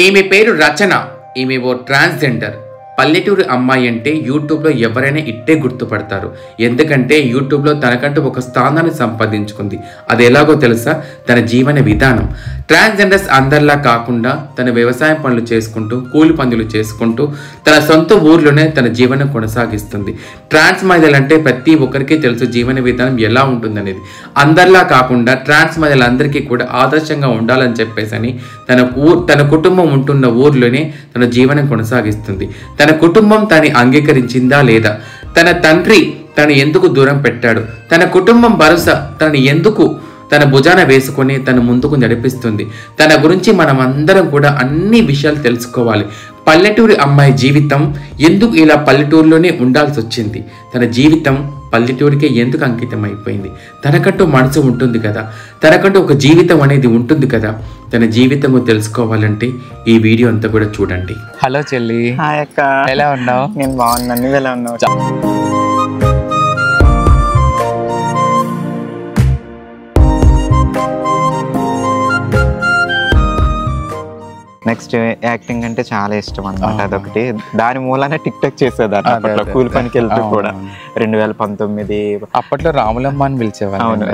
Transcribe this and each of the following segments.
ఈమె పేరు రచన. ఈమె ఓ ట్రాన్స్జెండర్. పల్లెటూరు అమ్మాయి అంటే యూట్యూబ్లో ఎవరైనా ఇట్టే గుర్తుపడతారు. ఎందుకంటే యూట్యూబ్లో తనకంటూ ఒక స్థానాన్ని సంపాదించుకుంది. అది ఎలాగో తెలుసా? తన జీవన విధానం. ట్రాన్స్జెండర్స్ అందరిలా కాకుండా తన వ్యవసాయం పనులు చేసుకుంటూ, కూలి పనులు చేసుకుంటూ తన సొంత ఊర్లోనే తన జీవనం కొనసాగిస్తుంది. ట్రాన్స్ మహిళలంటే ప్రతి ఒక్కరికి తెలుసు జీవన విధానం ఎలా ఉంటుందనేది. అందరిలా కాకుండా ట్రాన్స్ మహిళలందరికీ కూడా ఆదర్శంగా ఉండాలని చెప్పేసి తన కుటుంబం ఉంటున్న ఊర్లోనే తన జీవనం కొనసాగిస్తుంది. తన కుటుంబం తనని అంగీకరించిందా లేదా, తన తండ్రి తను ఎందుకు దూరం పెట్టాడు, తన కుటుంబం భరోసా తనని ఎందుకు తన భుజాన వేసుకొని తన ముందుకు నడిపిస్తుంది. తన గురించి మనం అందరం కూడా అన్ని విషయాలు తెలుసుకోవాలి. పల్లెటూరి అమ్మాయి జీవితం ఎందుకు ఇలా పల్లెటూరులోనే ఉండాల్సి వచ్చింది, తన జీవితం పల్లెటూరికే ఎందుకు అంకితం అయిపోయింది. తనకంటూ మనసు ఉంటుంది కదా, తనకంటూ ఒక జీవితం అనేది ఉంటుంది కదా. తన జీవితం తెలుసుకోవాలంటే ఈ వీడియో అంతా కూడా చూడండి. హలో చెల్లి. హాయ్ అక్క, ఎలా ఉన్నావు? నేను బాగున్నాను, నువ్వు ఎలా ఉన్నావు? నెక్స్ట్ యాక్టింగ్ అంటే చాలా ఇష్టం అన్నమాట. అదొకటి. దాని మూలానే టిక్ టాక్ చేసేదాన్ని అప్పట్లో కూలి పనికి వెళ్తూ కూడా. 2019 అప్పట్లో రాములమ్మ అని పిలిచేవాళ్ళు. అవును.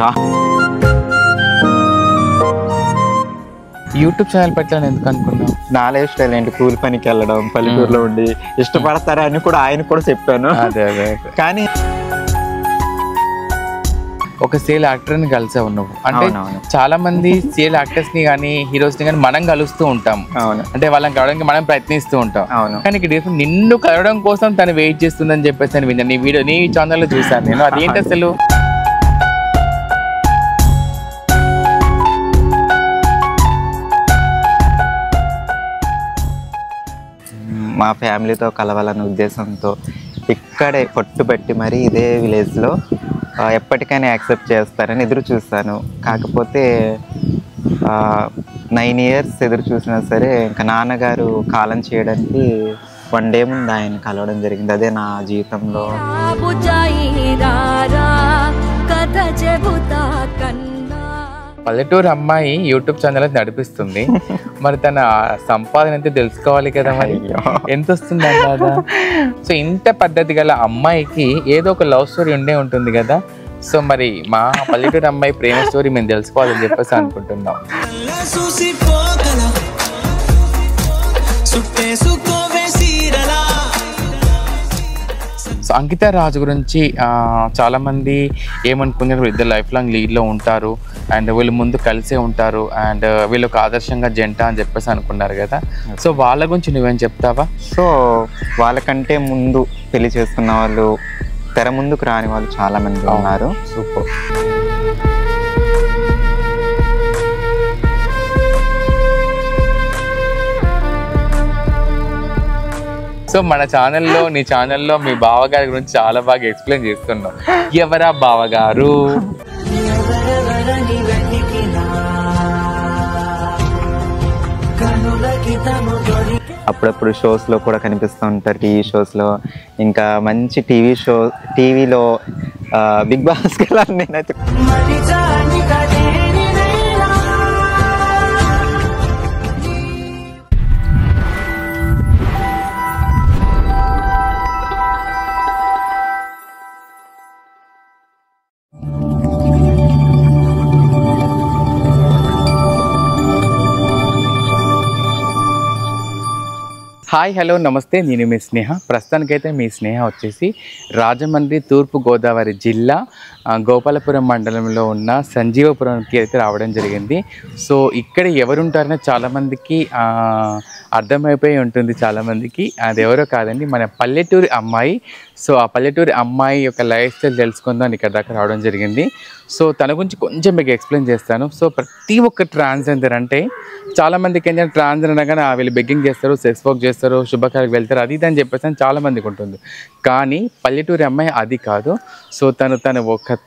యూట్యూబ్ ఛానల్ పెట్టాలని ఎందుకు అనుకున్నావు? నా లైఫ్ స్టైల్ ఏంటి, కూలి పనికి వెళ్ళడం, పల్లెటూరులో ఉండి ఇష్టపడతారా అని కూడా ఆయన కూడా చెప్పాను. కానీ ఒక సేల్ యాక్టర్ ని కలిసావు నువ్వు. అంటే చాలా మంది సేల్ యాక్టర్స్ ని కానీ హీరోస్ ని కానీ మనం కలుస్తూ ఉంటాం. అంటే వాళ్ళని కలవడానికి మనం ప్రయత్నిస్తూ ఉంటాం. కానీ ఇక్కడ నిన్ను కలవడం కోసం తను వెయిట్ చేస్తుందని చెప్పేసి నేను విన్నాను. నీ వీడియో నీ ఛానల్లో చూసాను నేను. అదేంటి అసలు? మా ఫ్యామిలీతో కలవాలన్న ఉద్దేశంతో ఇక్కడే పట్టుబట్టి మరి ఇదే విలేజ్లో ఎప్పటికైనా యాక్సెప్ట్ చేస్తారని ఎదురు చూస్తాను. కాకపోతే 9 years ఎదురు చూసినా సరే ఇంకా నాన్నగారు కాలం చేయడానికి 1 day ముందు ఆయన కలవడం జరిగింది. అదే నా జీవితంలో. పల్లెటూరు అమ్మాయి యూట్యూబ్ ఛానల్ నడిపిస్తుంది. మరి తన సంపాదన అయితే తెలుసుకోవాలి కదా, మరి ఎంత వస్తుంది అన్నదా? సో ఇంత పద్ధతి గల అమ్మాయికి ఏదో ఒక లవ్ స్టోరీ ఉండే ఉంటుంది కదా. సో మరి మా పల్లెటూరు అమ్మాయి ప్రేమ స్టోరీ మేము తెలుసుకోవాలని చెప్పేసి అనుకుంటున్నాం. సో అంకిత రాజు గురించి చాలామంది ఏమనుకున్నారు, ఇద్దరు లైఫ్ లాంగ్ లీడ్లో ఉంటారు అండ్ వీళ్ళు ముందు కలిసే ఉంటారు అండ్ వీళ్ళు ఒక ఆదర్శంగా జంట అని చెప్పేసి అనుకున్నారు కదా. సో వాళ్ళ గురించి నువ్వేం చెప్తావా? సో వాళ్ళకంటే ముందు పెళ్లి చేసుకున్న వాళ్ళు, తెర ముందుకు రాని వాళ్ళు చాలా మంది ఉన్నారు. సూపర్. సో మన ఛానల్లో, నీ ఛానల్లో మీ బావగారి గురించి చాలా బాగా ఎక్స్ప్లెయిన్ చేస్తున్నావు. ఎవరా బావగారు? అప్పుడప్పుడు షోస్లో కూడా కనిపిస్తూ ఉంటారు, టీవీ షోస్లో. ఇంకా మంచి టీవీలో బిగ్ బాస్ కి నేనైతే హాయ్, హలో, నమస్తే. నేను మీ స్నేహ. ప్రస్తుతానికైతే మీ స్నేహ వచ్చేసి రాజమండ్రి, తూర్పు గోదావరి జిల్లా, గోపాలపురం మండలంలో ఉన్న సంజీవపురంకి అయితే రావడం జరిగింది. సో ఇక్కడ ఎవరుంటారని చాలామందికి అర్థమైపోయి ఉంటుంది. చాలామందికి అది ఎవరో కాదండి, మన పల్లెటూరి అమ్మాయి. సో ఆ పల్లెటూరి అమ్మాయి యొక్క లైఫ్ స్టైల్ తెలుసుకుందాం ఇక్కడ దాకా రావడం జరిగింది. సో తన గురించి కొంచెం మీకు ఎక్స్ప్లెయిన్ చేస్తాను. సో ప్రతి ఒక్క ట్రాన్స్జెండర్ అంటే చాలామందికి ఏంటంటే ట్రాన్స్జెండర్ అనగానే వీళ్ళు బెగ్గింగ్ చేస్తారు, సెక్స్ వర్క్ చేస్తారు, శుభకార్యాలకు వెళ్తారు, అది ఇది అని చెప్పేసి అని చాలామందికి ఉంటుంది. కానీ పల్లెటూరి అమ్మాయి అది కాదు. సో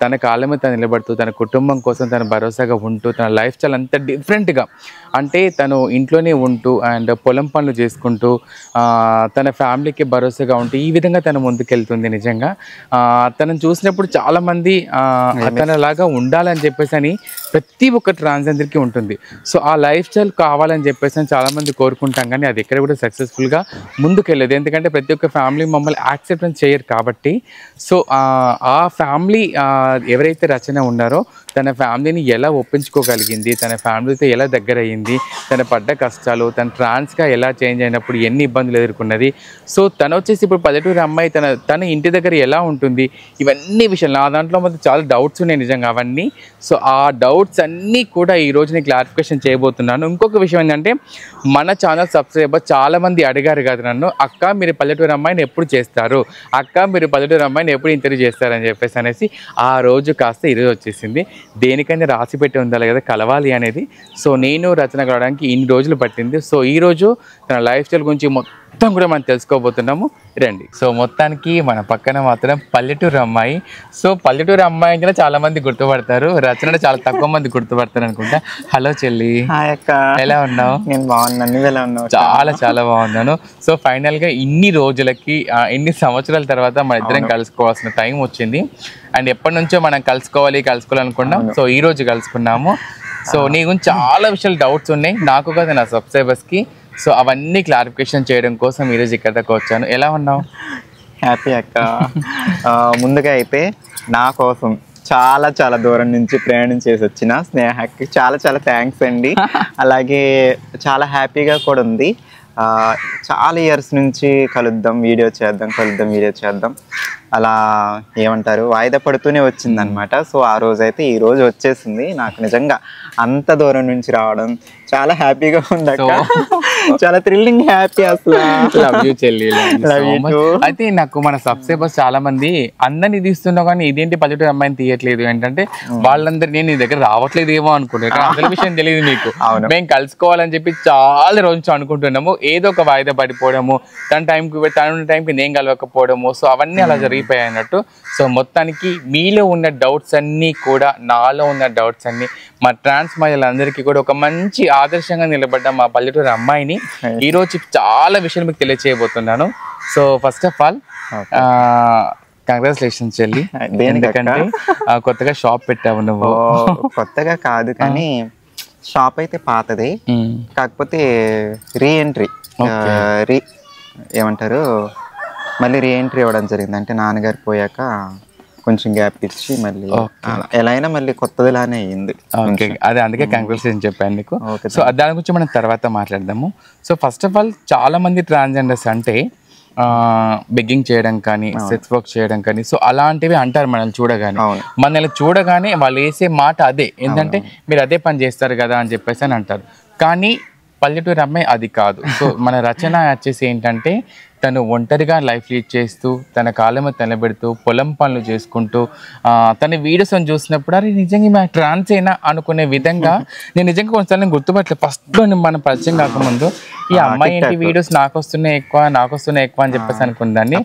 తన కాళ్ళ మీద తను నిలబడుతూ, తన కుటుంబం కోసం తను భరోసాగా ఉంటూ, తన లైఫ్ స్టైల్ అంత డిఫరెంట్గా, అంటే తను ఇంట్లోనే ఉంటూ అండ్ పొలం పనులు చేసుకుంటూ తన ఫ్యామిలీకి భరోసాగా ఉంటూ ఈ విధంగా తను ముందుకెళ్తుంది. నిజంగా తనను చూసినప్పుడు చాలామంది తనలా అలాగా ఉండాలని చెప్పేసి అని ప్రతి ఒక్క ట్రాన్స్జెండర్కి ఉంటుంది. సో ఆ లైఫ్ స్టైల్ కావాలని చెప్పేసి అని చాలామంది కోరుకుంటాం, కానీ అది ఎక్కడ కూడా సక్సెస్ఫుల్గా ముందుకెళ్ళదు. ఎందుకంటే ప్రతి ఒక్క ఫ్యామిలీ మమ్మల్ని యాక్సెప్టెన్స్ చేయరు కాబట్టి. సో ఆ ఫ్యామిలీ ఎవరైతే రచన ఉన్నారో తన ఫ్యామిలీని ఎలా ఒప్పించుకోగలిగింది, తన ఫ్యామిలీతో ఎలా దగ్గర అయ్యింది, తన పడ్డ కష్టాలు, తన ట్రాన్స్గా ఎలా చేంజ్ అయినప్పుడు ఎన్ని ఇబ్బందులు ఎదుర్కొన్నది, సో తను వచ్చేసి ఇప్పుడు పల్లెటూరు అమ్మాయి తన ఇంటి దగ్గర ఎలా ఉంటుంది, ఇవన్నీ విషయాలు నా దాంట్లో మాత్రం చాలా డౌట్స్ ఉన్నాయి నిజంగా అవన్నీ. సో ఆ డౌట్స్ అన్నీ కూడా ఈరోజు నేను క్లారిఫికేషన్ చేయబోతున్నాను. ఇంకొక విషయం ఏంటంటే మన ఛానల్ సబ్స్క్రైబర్ చాలామంది అడిగారు కదా నన్ను, అక్క మీరు పల్లెటూరు అమ్మాయిని ఎప్పుడు చేస్తారు, అక్క మీరు పల్లెటూరు అమ్మాయిని ఎప్పుడు ఇంటర్వ్యూ చేస్తారని చెప్పేసి అనేసి ఆ రోజు కాస్త ఈరోజు వచ్చేసింది. దేనికైనా రాసి పెట్టి ఉండాలి కదా కలవాలి అనేది. సో నేను రచన కలవడానికి ఇన్ని రోజులు పట్టింది. సో ఈరోజు తన లైఫ్ స్టైల్ గురించి మొత్తం కూడా మనం తెలుసుకోబోతున్నాము, రండి. సో మొత్తానికి మన పక్కన మాత్రం పల్లెటూరు అమ్మాయి. సో పల్లెటూరు అమ్మాయి కూడా చాలా మంది గుర్తుపడతారు, రచన చాలా తక్కువ మంది గుర్తుపడతారు అనుకుంటా. హలో చెల్లి, ఎలా ఉన్నావు? నేను బాగున్నాను, నువ్వు ఎలా ఉన్నావు? చాలా బాగున్నాను. సో ఫైనల్గా ఇన్ని రోజులకి ఇన్ని సంవత్సరాల తర్వాత మన ఇద్దరం కలుసుకోవాల్సిన టైం వచ్చింది. అండ్ ఎప్పటి నుంచో మనం కలుసుకోవాలనుకున్నాం. సో ఈ రోజు కలుసుకున్నాము. సో నీ గురించి చాలా విషయాలు డౌట్స్ ఉన్నాయి నాకు కదా నా సబ్స్క్రైబర్స్కి. సో అవన్నీ క్లారిఫికేషన్ చేయడం కోసం ఈరోజు ఇక్కడ దాకా వచ్చాను. ఎలా ఉన్నావు? హ్యాపీ అక్క. ముందుగా అయితే నా కోసం చాలా దూరం నుంచి ప్రయాణం చేసి వచ్చిన స్నేహకి చాలా థ్యాంక్స్ అండి. అలాగే చాలా హ్యాపీగా కూడా ఉంది. చాలా ఇయర్స్ నుంచి కలుద్దాం వీడియో చేద్దాం అలా ఏమంటారు వాయిదా పడుతూనే వచ్చిందనమాట. సో ఆ రోజు అయితే ఈ రోజు వచ్చేసింది. నాకు నిజంగా అంత దూరం నుంచి రావడం చాలా హ్యాపీగా ఉంది అక్క. చాలా థ్రిల్లింగ్ హ్యాపీ అసలు. లవ్ యూ చెల్లి. అయితే నాకు మన సబ్స్క్రైబర్స్ చాలా మంది అందరిని తీస్తున్నావు కానీ ఇదేంటి పల్లెటూరు అమ్మాయిని తీయట్లేదు ఏంటంటే వాళ్ళందరూ నేను నీ దగ్గర రావట్లేదు ఏమో అనుకుంటున్నాను. కానీ అసలు విషయం తెలియదు మీకు. మేము కలుసుకోవాలని చెప్పి చాలా రోజు అనుకుంటున్నాము, ఏదో ఒక వాయిదా పడిపోవడము, తన టైంకి నేను కలవకపోవడము. సో అవన్నీ అలా జరిగిపోయాయి అన్నట్టు. సో మొత్తానికి మీలో ఉన్న డౌట్స్ అన్నీ కూడా నాలో ఉన్న డౌట్స్ అన్ని మా ట్రాన్స్ మహిళలందరికీ కూడా ఒక మంచి ఆదర్శంగా నిలబడ్డ మా పల్లెటూరు అమ్మాయిని ఈరోజు చాలా విషయాలు మీకు తెలియచేయబోతున్నాను. So first of all congratulations చెల్లి, ఎందుకంటే కొత్తగా షాప్ పెట్టావు నువ్వు. కొత్తగా కాదు కానీ షాప్ అయితే పాతది, కాకపోతే రీఎంట్రీ ఏమంటారు మళ్ళీ రీఎంట్రీ ఇవ్వడం జరిగింది. అంటే నాన్నగారు పోయాక కొంచెం గ్యాప్ ఇచ్చి మళ్ళీ ఎలా అయినా మళ్ళీ కొత్తదిలానే అయ్యింది. అదే అందుకే కంగ్రాచులేషన్ చెప్పాను నీకు. సో దాని గురించి మనం తర్వాత మాట్లాడదాము. సో ఫస్ట్ ఆఫ్ ఆల్ చాలా మంది ట్రాన్స్జెండర్స్ అంటే బెగ్గింగ్ చేయడం కానీ సెక్స్ వర్క్ చేయడం కానీ సో అలాంటివి అంటారు మనల్ని చూడగానే వాళ్ళు వేసే మాట అదే, ఏంటంటే మీరు అదే పని చేస్తారు కదా అని చెప్పేసి అని అంటారు. కానీ పల్లెటూరు అమ్మాయి అది కాదు. సో మన రచన వచ్చేసి ఏంటంటే తను ఒంటరిగా లైఫ్ లీడ్ చేస్తూ తన కాళ్ళ మీద నిలబెడుతూ పొలం పనులు చేసుకుంటూ తన వీడియోస్ చూసినప్పుడు అరే నిజంగా మా ట్రాన్స్ అయినా అనుకునే విధంగా నేను నిజంగా కొంచెం గుర్తుపట్టలేదు. ఫస్ట్లో మనం పరిచయం కాకముందు ఈ అమ్మాయి ఏంటి వీడియోస్ నాకు వస్తున్నాయి ఎక్కువ అని చెప్పేసి అనుకున్నాను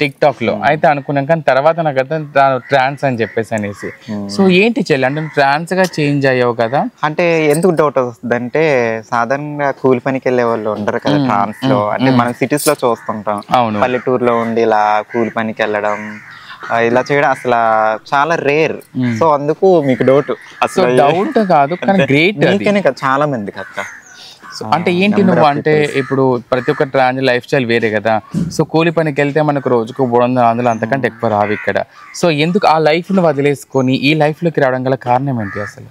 టిక్ టాక్ లో. అయితే అనుకున్నాను కానీ తర్వాత నాకు అర్థం ట్రాన్స్ అని చెప్పేసి అనేసి. సో ఏంటి చెల్లి అంటే ట్రాన్స్ గా చేంజ్ అయ్యావు కదా అంటే ఎందుకు డౌట్ వస్తుంది అంటే సాధారణంగా కూలి పనికి వెళ్ళే వాళ్ళు ఉండరు కదా ట్రాన్స్ లో. అంటే మనం సిటీస్ లో చూస్తుంటాం, పల్లెటూరులో ఉండి ఇలా కూలి పనికి వెళ్ళడం ఇలా చేయడం అసలు చాలా రేర్. సో అందుకు మీకు డౌట్ అసలు డౌట్ కాదు కానీ గ్రేట్ చాలా మంది కదా. అంటే ఏంటి నువ్వు అంటే ఇప్పుడు ప్రతి ఒక్క ట్రాన్స్ లైఫ్ స్టైల్ వేరే కదా. సో కూలి పనికి వెళ్తే మనకు రోజుకు 300 అంతకంటే ఎక్కువ రావు ఇక్కడ. సో ఎందుకు ఆ లైఫ్ ను వదిలేసుకొని ఈ లైఫ్ లోకి రావడం గల కారణం ఏంటి అసలు?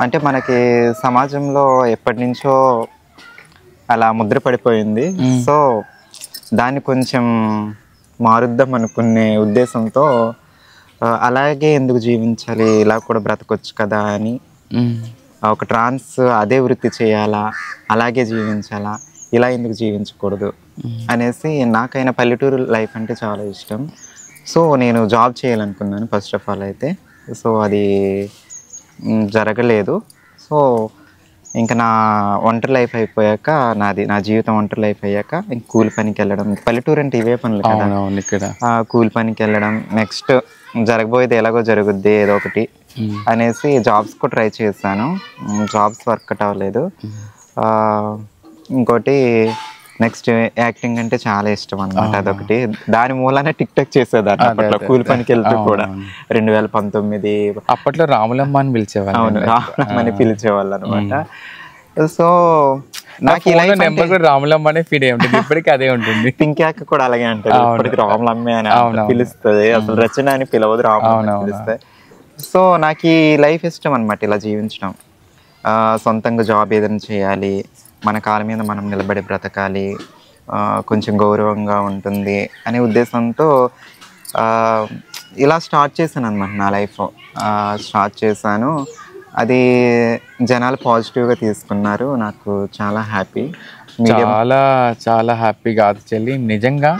అంటే మనకి సమాజంలో ఎప్పటి నుంచో అలా ముద్ర పడిపోయింది. సో దాన్ని కొంచెం మారుద్దాం అనుకునే ఉద్దేశంతో అలాగే ఎందుకు జీవించాలి, ఇలా కూడా బ్రతకొచ్చు కదా అని ఒక ట్రాన్స్ అదే వృత్తి చేయాలా, అలాగే జీవించాలా, ఇలా ఎందుకు జీవించకూడదు అనేసి నాకైనా పల్లెటూరు లైఫ్ అంటే చాలా ఇష్టం. సో నేను జాబ్ చేయాలనుకున్నాను ఫస్ట్ ఆఫ్ ఆల్ అయితే. సో అది జరగలేదు. సో ఇంకా నా ఒంటరి లైఫ్ అయిపోయాక నా జీవితం ఒంటరి లైఫ్ అయ్యాక ఇంక కూలి పనికి వెళ్ళడం. పల్లెటూరు అంటే ఇవే పనులు కదా, కూలి పనికి వెళ్ళడం. నెక్స్ట్ జరగబోయేది ఎలాగో జరుగుద్ది ఏదో ఒకటి అనేసి జాబ్స్ కూడా ట్రై చేశాను. జాబ్స్ వర్కౌట్ అవ్వలేదు. ఇంకోటి నెక్స్ట్ యాక్టింగ్ అంటే చాలా ఇష్టం అన్నమాట. అదొకటి. దాని మూలానే టిక్ టాక్ చేసేదాన్ని అప్పట్లో కూలి పనికి వెళ్తూ కూడా. 2019 అప్పట్లో రాములమ్మ అని పిలిచేవాళ్ళు. అవును, రాములమ్మ అని పిలిచేవాళ్ళు అనమాట. సో నాకు ఈ లైఫ్ నెంబర్ కూడా రాములమ్మ అనే ఫీడ్ ఉంటుంది, ఇప్పటికీ అదే ఉంటుంది. పింకీ అక్క కూడా అలాగే అంటారు, ఇప్పటికి రాములమ్మే అని పిలుస్తుంది, అసలు రచన అని పిలవదు, రాములమ్మ అని పిలుస్తుంది. సో నాకు ఈ లైఫ్ ఇష్టం అనమాట, ఇలా జీవించడం. సొంతంగా జాబ్ ఏదైనా చేయాలి, మన కాళ్ళ మీద మనం నిలబడి బ్రతకాలి, కొంచెం గౌరవంగా ఉంటుంది అనే ఉద్దేశంతో ఇలా స్టార్ట్ చేశాను అనమాట నా లైఫ్. స్టార్ట్ చేశాను, అది జనాలు పాజిటివ్గా తీసుకున్నారు. నాకు చాలా హ్యాపీ, చాలా చాలా హ్యాపీ కాదు చెల్లి. నిజంగా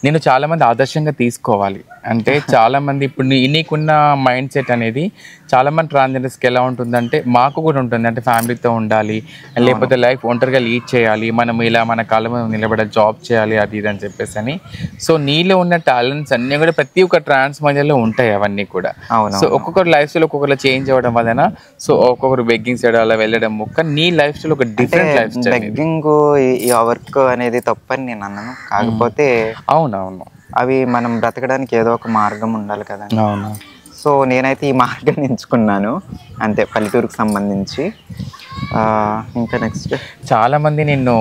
నేను చాలా మంది ఆదర్శంగా తీసుకోవాలి. అంటే చాలా మంది ఇప్పుడు నీకున్న మైండ్ సెట్ అనేది చాలా మంది ట్రాన్స్జెండర్స్కి ఎలా ఉంటుందంటే, మాకు కూడా ఉంటుంది, అంటే ఫ్యామిలీతో ఉండాలి, లేకపోతే లైఫ్ ఒంటరిగా లీడ్ చేయాలి, మనం ఇలా మన కాళ్ళ మీద నిలబడే జాబ్ చేయాలి, అది ఇది అని చెప్పేసి అని. సో నీలో ఉన్న టాలెంట్స్ అన్నీ కూడా ప్రతి ఒక్క ట్రాన్స్ మధ్యలో ఉంటాయి అవన్నీ కూడా. సో ఒక్కొక్కరు లైఫ్ స్టైల్ ఒక్కొక్కరు చేంజ్ అవ్వడం వలన, సో ఒక్కొక్కరు బెగ్గింగ్ సైడ్ అలా వెళ్ళడం ముక్క, నీ లైఫ్ స్టైల్ ఒక డిఫరెంట్ లైఫ్ స్టైల్. బెగ్గింగ్ ఈ వర్క్ అనేది తప్పని నేను అన్నాను, కాకపోతే అవునవును అవి మనం బ్రతకడానికి ఏదో ఒక మార్గం ఉండాలి కదా. అవును. సో నేనైతే ఈ మార్గాన్ని ఎంచుకున్నాను అంతే, పల్లెటూరుకు సంబంధించి. ఇంకా నెక్స్ట్ చాలామంది నిన్ను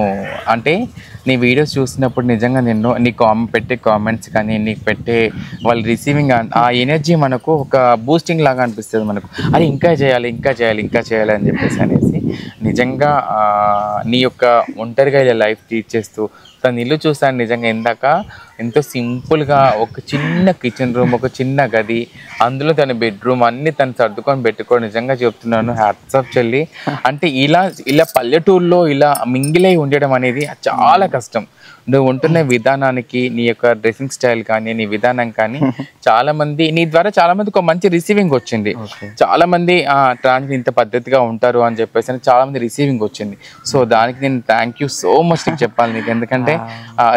అంటే నీ వీడియోస్ చూసినప్పుడు నిజంగా నిన్ను నీ పెట్టే కామెంట్స్ కానీ నీకు పెట్టే వాళ్ళు రిసీవింగ్ ఆ ఎనర్జీ మనకు ఒక బూస్టింగ్ లాగా అనిపిస్తుంది మనకు. అది ఇంకా చేయాలి ఇంకా చేయాలి ఇంకా చేయాలి అని చెప్పేసి అనేసి. నిజంగా నీ యొక్క ఒంటరిగా ఇలా లైఫ్ టీచ్ చేస్తూ తను ఇల్లు చూస్తాను నిజంగా ఇందాక ఎంతో సింపుల్గా ఒక చిన్న కిచెన్ రూమ్, ఒక చిన్న గది, అందులో తన బెడ్రూమ్ అన్నీ తను సర్దుకొని పెట్టుకోవడం నిజంగా చెప్తున్నాను హ్యాట్స్ ఆఫ్ చెల్లి. అంటే ఇలా పల్లెటూరులో ఇలా మింగిలై ఉండడం అనేది చాలా కష్టం. నువ్వు ఉంటున్న విధానానికి, నీ యొక్క డ్రెస్సింగ్ స్టైల్ కానీ, నీ విధానం కానీ చాలా మంది నీ ద్వారా చాలా మందికి ఒక మంచి రిసీవింగ్ వచ్చింది. చాలా మంది ట్రాన్స్ ఇంత పద్ధతిగా ఉంటారు అని చెప్పేసి చాలా మంది రిసీవింగ్ వచ్చింది. సో దానికి నేను థ్యాంక్ యూ సో మచ్ నీకు చెప్పాలి నీకు. ఎందుకంటే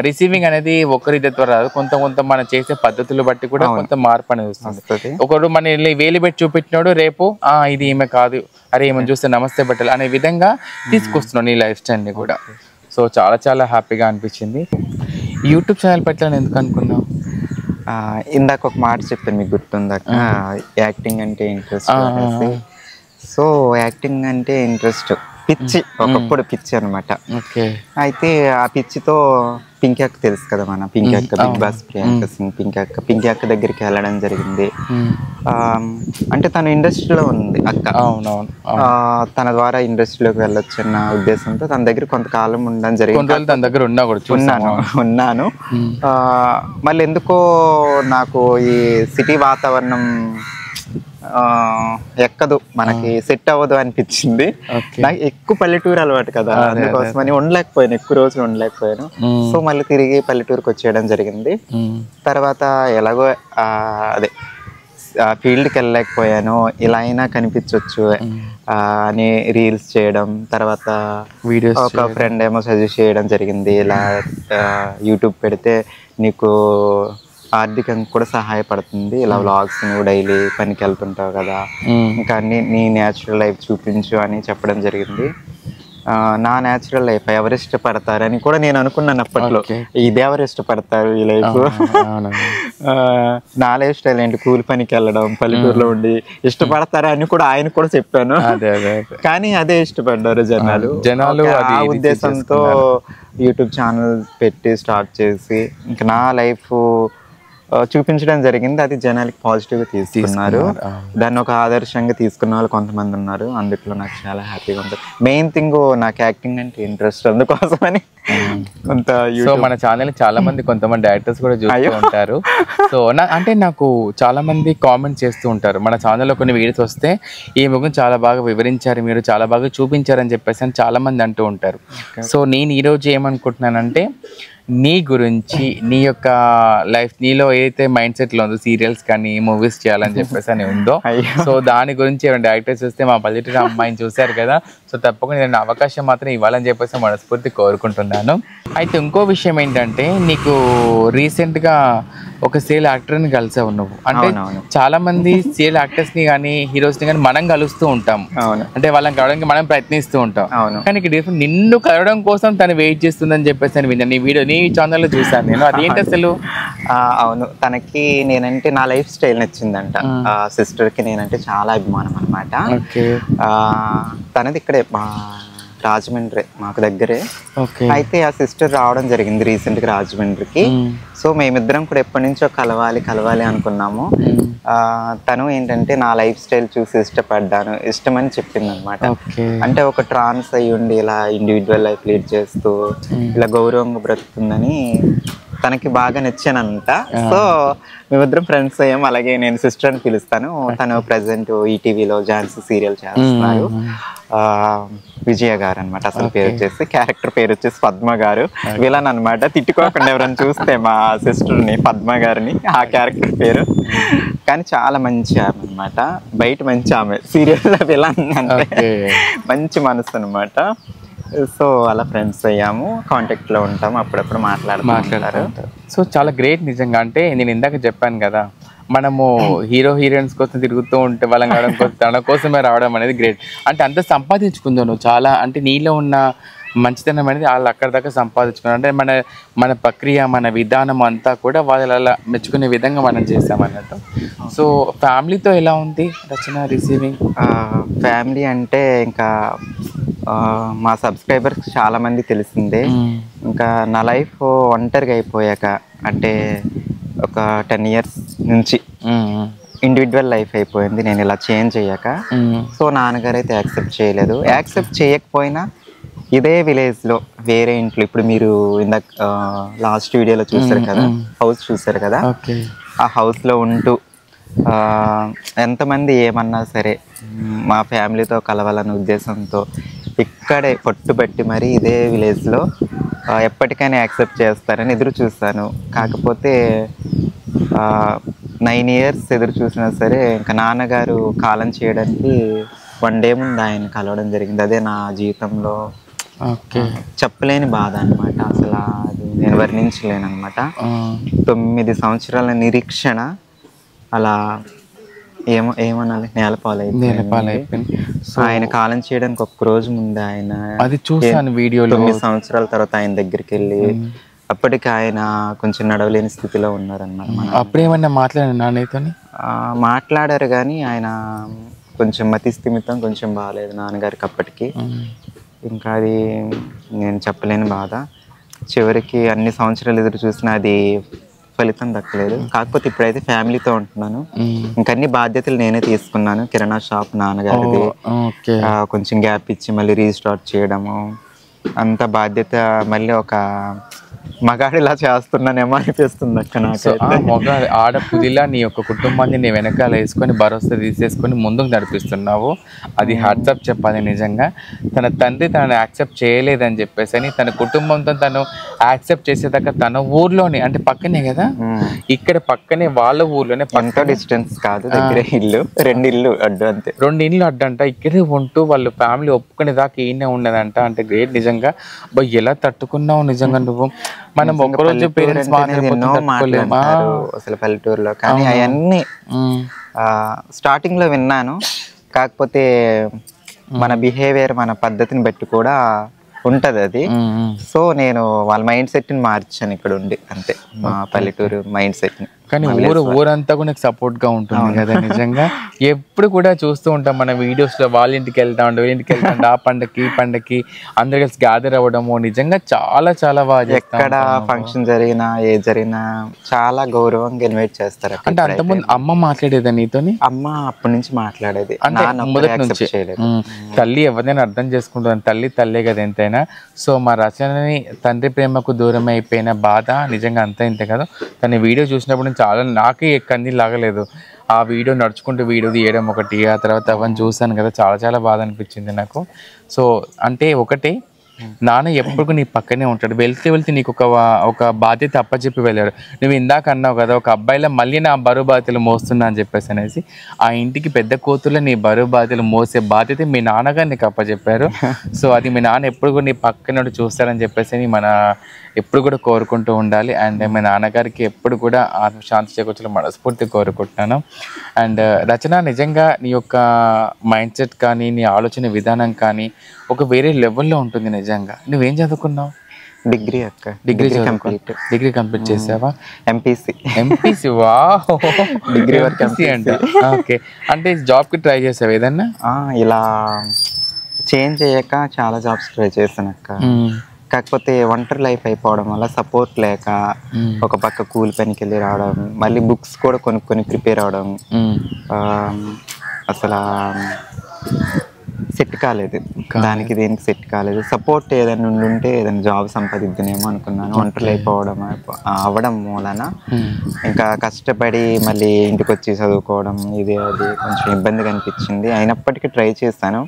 రిసీవింగ్ అనేది ఒకరి ద్వారా రాదు, కొంత మనం చేసే పద్ధతులు బట్టి కూడా కొంత మార్పు అనేది వస్తుంది. ఒకడు మన వేలు పెట్టి చూపెట్టినాడు, రేపు ఇది ఈమె కాదు, అరే ఏమని చూస్తే నమస్తే బట్టలు అనే విధంగా తీసుకొస్తున్నావు నీ లైఫ్ స్టైల్ని కూడా. సో చాలా చాలా హ్యాపీగా అనిపించింది. యూట్యూబ్ ఛానల్ పెట్టాలని ఎందుకు అనుకున్నావు? ఇందాక ఒక మాట చెప్పాను మీకు గుర్తుందాక, యాక్టింగ్ అంటే ఇంట్రెస్ట్. సో యాక్టింగ్ అంటే ఇంట్రెస్ట్, పిచ్చి, ఒకప్పుడు పిచ్చి అనమాట. అయితే ఆ పిచ్చితో పింకీ అక్క తెలుసు కదా, మన పింకీ అక్క, బిగ్ బాస్ ప్రియాంక సింగ్ పింకీ అక్క దగ్గరికి వెళ్ళడం జరిగింది. అంటే తను ఇండస్ట్రీలో ఉంది అక్క, తన ద్వారా ఇండస్ట్రీలోకి వెళ్ళొచ్చు అన్న ఉద్దేశంతో తన దగ్గర కొంతకాలం ఉండడం జరిగింది. ఉన్నాను. మళ్ళీ ఎందుకో నాకు ఈ సిటీ వాతావరణం ఎక్కదు, మనకి సెట్ అవ్వదు అనిపించింది. నాకు ఎక్కువ పల్లెటూరు అలవాటు కదా, అందుకోసమని ఉండలేకపోయాను, ఎక్కువ రోజులు ఉండలేకపోయాను. సో మళ్ళీ తిరిగి పల్లెటూరుకి వచ్చేయడం జరిగింది. తర్వాత ఎలాగో అదే ఫీల్డ్కి వెళ్ళలేకపోయాను, ఇలా అయినా కనిపించవచ్చు అని రీల్స్ చేయడం, తర్వాత వీడియోస్ ఒక ఫ్రెండ్ ఏమో సజెస్ట్ చేయడం జరిగింది, ఇలా యూట్యూబ్ పెడితే నీకు ఆర్థికంగా కూడా సహాయపడుతుంది, ఇలా వ్లాగ్స్ నువ్వు డైలీ పనికి వెళ్తుంటావు కదా, ఇంకా అన్ని నీ న్యాచురల్ లైఫ్ చూపించు అని చెప్పడం జరిగింది. నా న్యాచురల్ లైఫ్ ఎవరు ఇష్టపడతారని కూడా నేను అనుకున్నాను అప్పట్లో, ఇది ఎవరు ఇష్టపడతారు ఈ లైఫ్, నా లైఫ్ స్టైల్ ఏంటి, కూలి పనికి వెళ్ళడం, పల్లెటూరులో ఉండి ఇష్టపడతారా అని కూడా ఆయన కూడా చెప్పాను. కానీ అదే ఇష్టపడ్డారు జనాలు. ఆ ఉద్దేశంతో యూట్యూబ్ ఛానల్ పెట్టి స్టార్ట్ చేసి ఇంకా నా లైఫ్ చూపించడం జరిగింది. అది జనాలకి పాజిటివ్గా తీసుకున్నారు, దాన్ని ఒక ఆదర్శంగా తీసుకున్న వాళ్ళు కొంతమంది ఉన్నారు. అందులో నాకు చాలా హ్యాపీగా ఉంటుంది. మెయిన్ థింగ్ నాకు యాక్టింగ్ అంటే ఇంట్రెస్ట్, అందుకోసమని కొంత. సో మన ఛానల్ చాలా మంది కొంతమంది డైరెక్టర్స్ కూడా చూస్తూ ఉంటారు. సో అంటే నాకు చాలా మంది కామెంట్ చేస్తూ ఉంటారు, మన ఛానల్లో కొన్ని వీడియోస్ వస్తే ఈ ముఖం చాలా బాగా వివరించారు, మీరు చాలా బాగా చూపించారని చెప్పేసి అని చాలా మంది అంటూ ఉంటారు. సో నేను ఈరోజు ఏమనుకుంటున్నానంటే, నీ గురించి నీ యొక్క లైఫ్ నీలో ఏదైతే మైండ్ సెట్లో ఉందో సీరియల్స్ కానీ మూవీస్ చేయాలని చెప్పేసి అని ఉందో సో దాని గురించి ఏమైనా డైరెక్టర్స్ చూస్తే మా పల్లెటూరు అమ్మాయిని చూశారు కదా సో తప్పకుండా నేను అవకాశం మాత్రం ఇవ్వాలని చెప్పేసి మనస్ఫూర్తి కోరుకుంటున్నాను. అయితే ఇంకో విషయం ఏంటంటే నీకు రీసెంట్గా ఒక సేల్ యాక్టర్ని కలిసావు నువ్వు. అంటే చాలా మంది సేల్ యాక్టర్స్ని కానీ హీరోస్ని కానీ మనం కలుస్తూ ఉంటాం, అంటే వాళ్ళని కలవడానికి మనం ప్రయత్నిస్తూ ఉంటాం. కానీ ఇక్కడ నిన్ను కలవడం కోసం తను వెయిట్ చేస్తుందని చెప్పేసి అని విన్నాను. నీ వీడియో నీ ఛానల్లో చూసాను నేను. అదేంటి అసలు? అవును, తనకి నేనంటే నా లైఫ్ స్టైల్ నచ్చిందంట. సిస్టర్కి నేనంటే చాలా అభిమానం అనమాట. తనది ఇక్కడే రాజమండ్రి మాకు దగ్గరే. అయితే ఆ సిస్టర్ రావడం జరిగింది రీసెంట్గా రాజమండ్రికి. సో మేమిద్దరం కూడా ఎప్పటి నుంచో కలవాలి అనుకున్నాము. తను ఏంటంటే నా లైఫ్ స్టైల్ చూసి ఇష్టమని చెప్పింది అనమాట. అంటే ఒక ట్రాన్స్ అయ్యి ఉండి ఇలా ఇండివిజువల్ లైఫ్ లీడ్ చేస్తూ ఇలా గౌరవంగా బ్రతుకుతుందని తనకి బాగా నచ్చానంట. సో మేమిద్దరం ఫ్రెండ్స్ అయ్యాం. అలాగే నేను సిస్టర్ అని పిలుస్తాను. తను ప్రజెంట్ ఈటీవీలో ఝాన్సీ సీరియల్ చేస్తున్నారు. విజయ గారు అనమాట. అసలు పేరు వచ్చేసి, క్యారెక్టర్ పేరు వచ్చేసి పద్మ గారు. విలన్ అనమాట. తిట్టుకోకుండా ఎవరైనా చూస్తే మా సిస్టర్ని పద్మ గారిని, ఆ క్యారెక్టర్ పేరు. కానీ చాలా మంచి ఆమె అనమాట. బయట మంచి ఆమె, సీరియల్లో విలన్ అంటే మంచి మనసు అనమాట. సో అలా ఫ్రెండ్స్ అయ్యాము, కాంటాక్ట్లో ఉంటాము, అప్పుడప్పుడు మాట్లాడుతారు. సో చాలా గ్రేట్ నిజంగా. అంటే నేను ఇందాక చెప్పాను కదా, మనము హీరో హీరోయిన్స్ కోసం తిరుగుతూ ఉంటే వాళ్ళని రావడం కోసం తన కోసమే రావడం అనేది గ్రేట్. అంటే అంత సంపాదించుకుందావు నువ్వు చాలా. అంటే నీలో ఉన్న మంచితనం అనేది వాళ్ళు అక్కడ దాకా సంపాదించుకున్నారు. అంటే మన ప్రక్రియ, మన విధానం అంతా కూడా వాళ్ళు అలా మెచ్చుకునే విధంగా మనం చేస్తామన్నట్టు. సో ఫ్యామిలీతో ఎలా ఉంది రచన రిసీవింగ్? ఫ్యామిలీ అంటే ఇంకా మా సబ్స్క్రైబర్స్ చాలా మంది తెలిసిందే. ఇంకా నా లైఫ్ ఒంటరిగా అయిపోయాక, అంటే ఒక 10 years నుంచి ఇండివిజువల్ లైఫ్ అయిపోయింది నేను ఇలా చేంజ్ అయ్యాక. సో నాన్నగారు అయితే యాక్సెప్ట్ చేయలేదు. యాక్సెప్ట్ చేయకపోయినా ఇదే విలేజ్లో వేరే ఇంట్లో, ఇప్పుడు మీరు ఇందాక లాస్ట్ వీడియోలో చూసారు కదా, హౌస్ చూసారు కదా, ఆ హౌస్లో ఉంటూ ఎంతమంది ఏమన్నా సరే మా ఫ్యామిలీతో కలవాలనే ఉద్దేశంతో ఇక్కడే పట్టుబట్టి మరి ఇదే విలేజ్లో ఎప్పటికైనా యాక్సెప్ట్ చేస్తారని ఎదురు చూస్తాను. కాకపోతే 9 years ఎదురు చూసినా సరే ఇంకా నాన్నగారు కాలం చేయడానికి 1 day ముందు ఆయన కలవడం జరిగింది. అదే నా జీవితంలో చెప్పలేని బాధ అనమాట. అసలు అది నేను వర్ణించలేను అనమాట. 9 సంవత్సరాల నిరీక్షణ అలా ఏమనాలి, నేలపాలైపోయింది. ఆయన కాలం చేయడానికి ఒక్క రోజు ముందు ఆయన అది చూసాను వీడియోలో. 9 సంవత్సరాల తర్వాత ఆయన దగ్గరికి వెళ్ళి అప్పటికి ఆయన కొంచెం నడవలేని స్థితిలో ఉన్నారన్నమాట. అప్పుడేమన్నా మాట్లాడారు మాట్లాడారు కానీ ఆయన కొంచెం మతి స్థిమితం కొంచెం బాగాలేదు నాన్నగారికి అప్పటికి. ఇంకా అది నేను చెప్పలేని బాధ. చివరికి అన్ని సంవత్సరాలు ఎదురు చూసినా అది ఫలితం దక్కలేదు. కాకపోతే ఇప్పుడైతే ఫ్యామిలీతో ఉంటున్నాను. ఇంకా అన్ని బాధ్యతలు నేనే తీసుకున్నాను. కిరాణా షాప్ నాన్నగారిది, కొంచెం గ్యాప్ ఇచ్చి మళ్ళీ రీస్టార్ట్ చేయడము, అంత బాధ్యత మళ్ళీ ఒక మగాడిలా చేస్తున్నానేమో అనిపిస్తుంది అక్క నాకు. మగ ఆడపుదిలా నీ యొక్క కుటుంబాన్ని నీ వెనకాల వేసుకొని భరోసా తీసేసుకొని ముందుకు నడిపిస్తున్నావు. అది హ్యాట్సాప్ చెప్పాలి నిజంగా. తన తండ్రి తనని యాక్సెప్ట్ చేయలేదని చెప్పేసి అని తన కుటుంబంతో తను యాక్సెప్ట్ చేసేదాకా తన ఊర్లోనే, అంటే పక్కనే కదా, ఇక్కడ పక్కనే వాళ్ళ ఊర్లోనే, పక్క డిస్టెన్స్ కాదు, దగ్గర ఇల్లు, 2 ఇళ్ళు అడ్డు, అంతే 2 ఇళ్ళు అడ్డంట. ఇక్కడే ఉంటూ వాళ్ళు ఫ్యామిలీ ఒప్పుకునే దాకా ఈయనే ఉన్నదంట. అంటే గ్రేట్ నిజంగా. ఎలా తట్టుకున్నావు నిజంగా నువ్వు. మనం ఒక్కరోజు పేరెంట్స్ మాట్లాడతారు అసలు పల్లెటూరులో, కానీ అవన్నీ స్టార్టింగ్ లో విన్నాను. కాకపోతే మన బిహేవియర్, మన పద్ధతిని బట్టి కూడా ఉంటది అది. సో నేను వాళ్ళ మైండ్ సెట్ ని మార్చాను ఇక్కడ ఉండి, అంతే. మా పల్లెటూరు మైండ్ సెట్ ని. కానీ ఊరంతా కూడా నాకు సపోర్ట్ గా ఉంటుంది కదా నిజంగా. ఎప్పుడు కూడా చూస్తూ ఉంటాం మన వీడియోస్ లో, వాళ్ళ ఇంటికి వెళ్తా ఉండే, వీళ్ళ ఇంటికి వెళ్తా ఉండే, ఆ పండగకి ఈ పండగకి అందరు కలిసి గ్యాదర్ అవ్వడము నిజంగా చాలా చాలా బాగా. ఎక్కడ ఫంక్షన్ జరిగినా ఏ జరిగినా చాలా గౌరవంగా ఇన్వైట్ చేస్తారు. అంటే అంతకుముందు అమ్మ మాట్లాడేదా నీతోని? అమ్మ అప్పటి నుంచి మాట్లాడేది, అంటే మొదటి నుంచి. తల్లి ఎవరినైనా అర్థం చేసుకుంటుంది, తల్లి తల్లే కదా ఎంతైనా. సో మా రచనని తండ్రి ప్రేమకు దూరం అయిపోయిన బాధ నిజంగా అంత ఇంతే కదా. తన వీడియో చూసినప్పుడు చాలా నాకే కన్నీ లాగలేదు. ఆ వీడియో నడుచుకుంటూ వీడియో తీయడం ఒకటి, ఆ తర్వాత అవన్నీ చూసాను కదా, చాలా చాలా బాధ అనిపించింది నాకు. సో అంటే ఒకటే నాన్న ఎప్పుడు నీ పక్కనే ఉంటాడు. వెళ్తే నీకు ఒక బాధ్యత అప్పచెప్పి వెళ్ళాడు. నువ్వు ఇందాక అన్నావు కదా, ఒక అబ్బాయిలో మళ్ళీ నా బరువు బాధ్యతలు మోస్తున్నా అని చెప్పేసి అనేసి, ఆ ఇంటికి పెద్ద కూతుర్లో నీ బరువు బాధ్యతలు మోసే బాధ్యత మీ నాన్నగారు నీకు అప్పచెప్పారు. సో అది మీ నాన్న ఎప్పుడు కూడా నీ పక్కన చూస్తారని చెప్పేసి మన ఎప్పుడు కూడా కోరుకుంటూ ఉండాలి. అండ్ మీ నాన్నగారికి ఎప్పుడు కూడా ఆత్మశాంతి చేకూర్చాలని మనస్ఫూర్తి కోరుకుంటున్నాను. అండ్ రచన, నిజంగా నీ యొక్క మైండ్ సెట్ కానీ నీ ఆలోచన విధానం కానీ ఒక వేరే లెవెల్లో ఉంటుంది. నిజంగా నువ్వేం చదువుకున్నావు? డిగ్రీ అక్క. డిగ్రీ కంప్లీట్ చేసావా? ఎంపీసీ వా డిగ్రీ వరకు ఎంపీసీ అంట. ఓకే, అంటే జాబ్కి ట్రై చేసావు ఏదన్నా? ఇలా చేంజ్ అయ్యాక చాలా జాబ్స్ ట్రై చేశాను అక్క. కాకపోతే ఒంటరి లైఫ్ అయిపోవడం వల్ల సపోర్ట్ లేక ఒక పక్క కూలి పనికి వెళ్ళి రావడం, మళ్ళీ బుక్స్ కూడా కొనుక్కొని ప్రిపేర్ అవడం, అసలు సెట్ కాలేదు. దానికి దేనికి సెట్ కాలేదు. సపోర్ట్ ఏదైనా ఉంటే ఏదైనా జాబ్ సంపాదిద్దానేమో అనుకున్నాను. ఒంటరి అయిపోవడం అవ్వడం మూలన ఇంకా కష్టపడి మళ్ళీ ఇంటికి వచ్చి చదువుకోవడం అది కొంచెం ఇబ్బందిగా అనిపించింది. అయినప్పటికీ ట్రై చేశాను.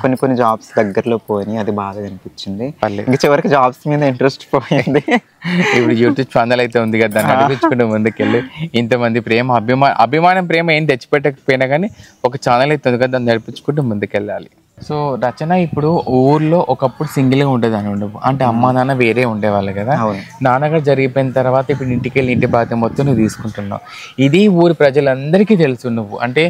కొన్ని జాబ్స్ దగ్గరలో పోయి అది బాగా అనిపించింది. ఇంకా చివరికి జాబ్స్ మీద ఇంట్రెస్ట్ పోయింది. ఇప్పుడు యూట్యూబ్ ఛానల్ అయితే ఉంది కదా, దాన్ని నడిపించుకుంటూ ముందుకెళ్ళి ఇంతమంది అభిమానం ప్రేమ ఏం తెచ్చిపెట్టకపోయినా కానీ ఒక ఛానల్ అయితే ఉంది కదా, దాన్ని నడిపించుకుంటూ ముందుకెళ్ళాలి. సో రచన, ఇప్పుడు ఊర్లో ఒకప్పుడు సింగిల్గా ఉండేదాన్ని ఉండవు, అంటే అమ్మా నాన్న వేరే ఉండేవాళ్ళు కదా. నాన్నగారు జరిగిపోయిన తర్వాత ఇప్పుడు ఇంటికి వెళ్ళి ఇంటి బాధ్యత మొత్తం నువ్వు తీసుకుంటున్నావు. ఇది ఊరి ప్రజలందరికీ తెలుసు, నువ్వు అంటే